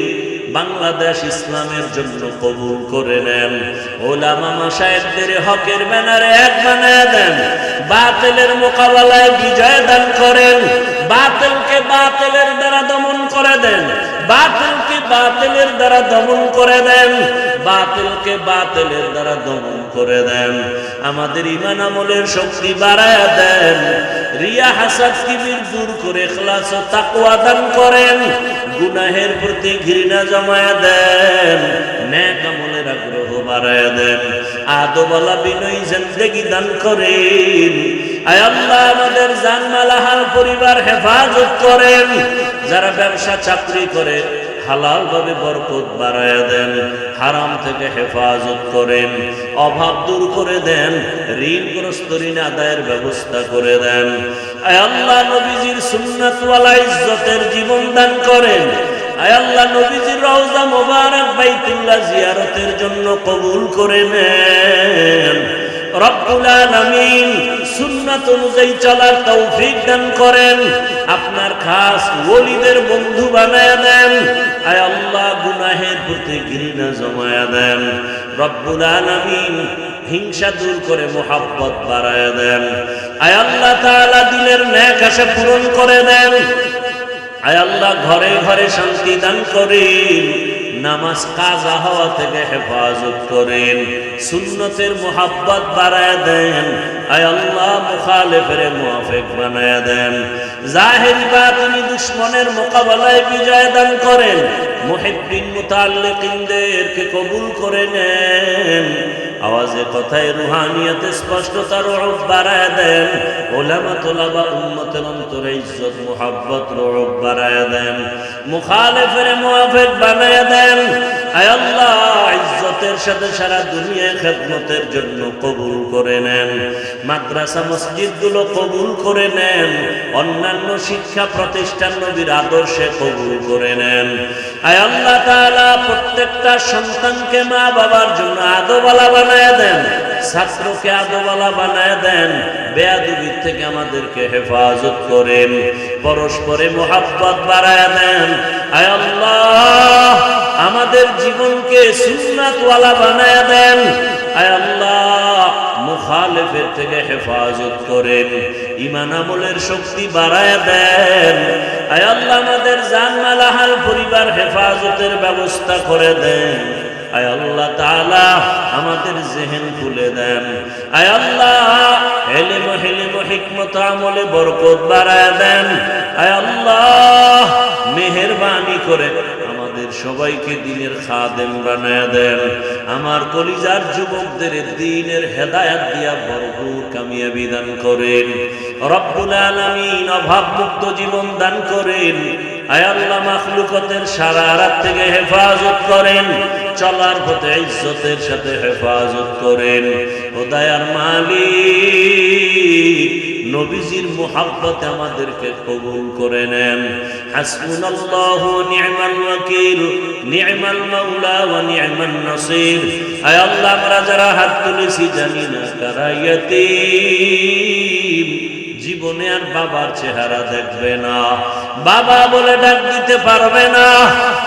বাংলাদেশ ইসলামের জন্য কবুল করে নেন, ওলামা মাশায়েখদের হকের ব্যানারে এক বানায় দেন, বাতিলের মোকাবেলায় বিজয় দান করেন, বাতিলকে বাতিলের দ্বারা দমন করে দেন, বাতিলকে বাতিলের দ্বারা দমন করে দেন, বাতিলকে বাতিলের দ্বারা দমন করে দেন, আমাদের ঈমান আমলের শক্তি বাড়ায়া দেন, রিয়া হাসাদ কিবির দূর করে ইখলাস ও তাকওয়া দান করেন, গুনাহের প্রতি ঘৃণা জমায়া দেন, নেক আমলের আগ্রহ বাড়ায়া দেন, আদবওয়ালা বিনয়ী জিন্দেগি দান করেন। আয় আল্লাহ, আমাদের জান মাল হাল পরিবার হেফাজত করেন, যারা ব্যবসা চাকরি করে হালাল ভাবে বরকত বাড়ায়া দেন, হারাম থেকে হেফাজত করেন, অভাব দূর করে দেন, ঋণগ্রস্ত ঋণ আদায়ের ব্যবস্থা করে দেন। আয় আল্লাহ, নবীজির সুন্নাতওয়ালা ইজ্জতের জীবন দান করেন। আয় আল্লাহ, নবীজির রওজা মোবারক বাইতুল্লাহ জিয়ারতের জন্য কবুল করে নেন। রব্বুল আলামিন সুন্নাত অনুযায়ী চলার তৌফিক দান করেন, আপনার খাস ওলিদের বন্ধু বানায়া দেন। আয় আল্লাহ, গুনাহের প্রতি ঘৃণা জমায়া দেন। রব্বুল আলামিন হিংসা দূর করে মোহাব্বত বাড়ায়া দেন। আয় আল্লাহ তাআলা দিলের নেক আশা পূরণ করে দেন। আয় আল্লাহ, ঘরে ঘরে শান্তি দান করেন, নামাজ কাজা হওয়া থেকে হেফাজত করেন, সুন্নতের মোহাব্বত বাড়ায় দেন। আয় আল্লাহ, মুখালেফের মুওয়াফিক বানায় দেন, জাহিরি বাতিনি দুশমনের মোকাবেলায় বিজয় দান করেন, মুহিব্বিন মুতাআল্লিকিনদেরকে কবুল করে নেন। আওয়াজে কথায় রুহানিয়তে স্পষ্টতার রূপ বাড়ায় দেন, উলামা তোলাবা উম্মতের অন্তরে ইজ্জত মুহাব্বত রূপ বাড়ায় দেন, মুখালেফের মুওয়াফিক বানায় দেন। আয় আল্লাহ ইজ্জতের সাথে সারা দুনিয়ায় খেদমতের জন্য কবুল করে নেন। মাদ্রাসা মসজিদগুলো কবুল করে নেন, অন্যান্য শিক্ষা প্রতিষ্ঠান নবীর আদর্শে কবুল করে নেন। আয় আল্লাহ তাআলা প্রত্যেকটা সন্তানকে মা বাবার জন্য আদোওয়ালা বানায় দেন, ছাত্রকে আদোওয়ালা বানায় দেন। বেয়াদবির থেকে আমাদেরকে হেফাজত করেন, পরস্পরে মোহাব্বত বাড়ায় দেন। আয় আল্লাহ আমাদের জীবনকে সুন্নাতওয়ালা বানায় দেন। আয় আল্লাহ মুখালিফের থেকে হেফাজত করেন, ঈমান আমলের শক্তি বাড়ায় দেন। আয় আল্লাহ আমাদের জানমাল আহাল পরিবার হেফাজতের ব্যবস্থা করে দেন। আয় আল্লাহ তাআলা আমাদের জেহেন খুলে দেন। আয় আল্লাহ ইলম হিকমত আমলে বরকত বাড়ায় দেন। আয় আল্লাহ মেহেরবানি করে আমাদের সবাইকে দ্বীনের খাদেম বানায় দেন। আমার কলিজার যুবকদের দ্বীনের হেদায়েত দিয়া ভরপুর কামিয়াবি দান করেন। রব্বুল আলামিন অভাব মুক্ত জীবন দান করেন। আয় আল্লাহ মাখলুকাতের শারারাত থেকে হেফাজত করেন, চলার পথে ইজ্জতের সাথে হেফাজত করেন। ও দয়ার মালিক নবীজির মুহাব্বতে আমাদেরকে কবুল করে নেন। হাসবুনাল্লাহু ওয়া নি'মাল ওয়াকিল, নি'মাল মাওলা ওয়া নি'মান নাসির। আয় আল্লাহ আমরা যারা হাত তুলেছি জানি না কারা ইয়াতীম, জীবনে আর বাবার চেহারা দেখবে না, বাবা বলে ডাক দিতে পারবে না।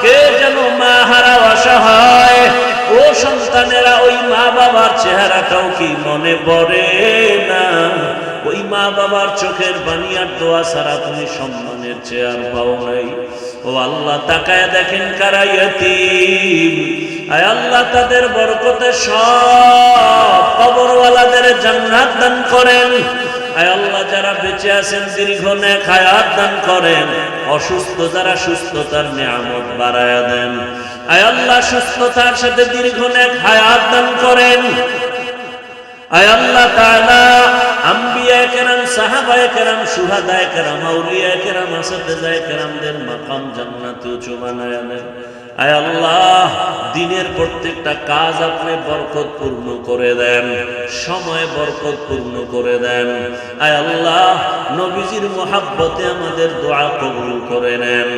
কে যেন মা হারা অসহায়, ও সন্তানেরা ওই মা বাবার চেহারাটাও কি মনে পড়ে না? ওই মা বাবার চোখের পানি আর দোয়া ছাড়া তুমি সম্মানের চেয়ার পাও নাই। ও আল্লাহ তাকায় দেখেন কারা ইয়াতীম। আয় আল্লাহ তাদের বরকতে সব কবরওয়ালাদের জান্নাত দান করেন। আয় আল্লাহ যারা বেঁচে আছেন দীর্ঘ নেক হায়াত দান করেন, অসুস্থ যারা সুস্থতার নিয়ামত বাড়ায়া দেন। আয় আল্লাহ সুস্থতার সাথে দীর্ঘ নেক হায়াত দান করেন। আয় আল্লাহ তাআলা আম্বিয়ায়ে কেরাম, সাহাবায়ে কেরাম, শুহাদায়ে কেরাম, আউলিয়ায়ে কেরাম, আসাতিজায়ে কেরামদের মাকাম জান্নাতে উঁচু বানায়া দেন। আয় আল্লাহ দিনের প্রত্যেকটা কাজ আপনি বরকতপূর্ণ করে দেন, সময় বরকতপূর্ণ করে দেন। আয় আল্লাহ নবীজির মুহাব্বতে আমাদের দোয়া কবুল করে নেন।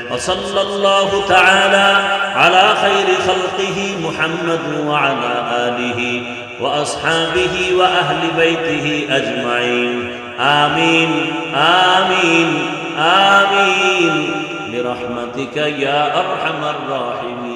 ওয়া সাল্লাল্লাহু তাআলা আলা খায়রি খালকিহি মুহাম্মাদ ওয়া আলা আলিহি ওয়া আসহাবিহি ওয়া আহলি বাইতিহি আজমাইন। আমিন আমিন আমিন বিরহমাতিকা ইয়া আরহামার রাহিমিন।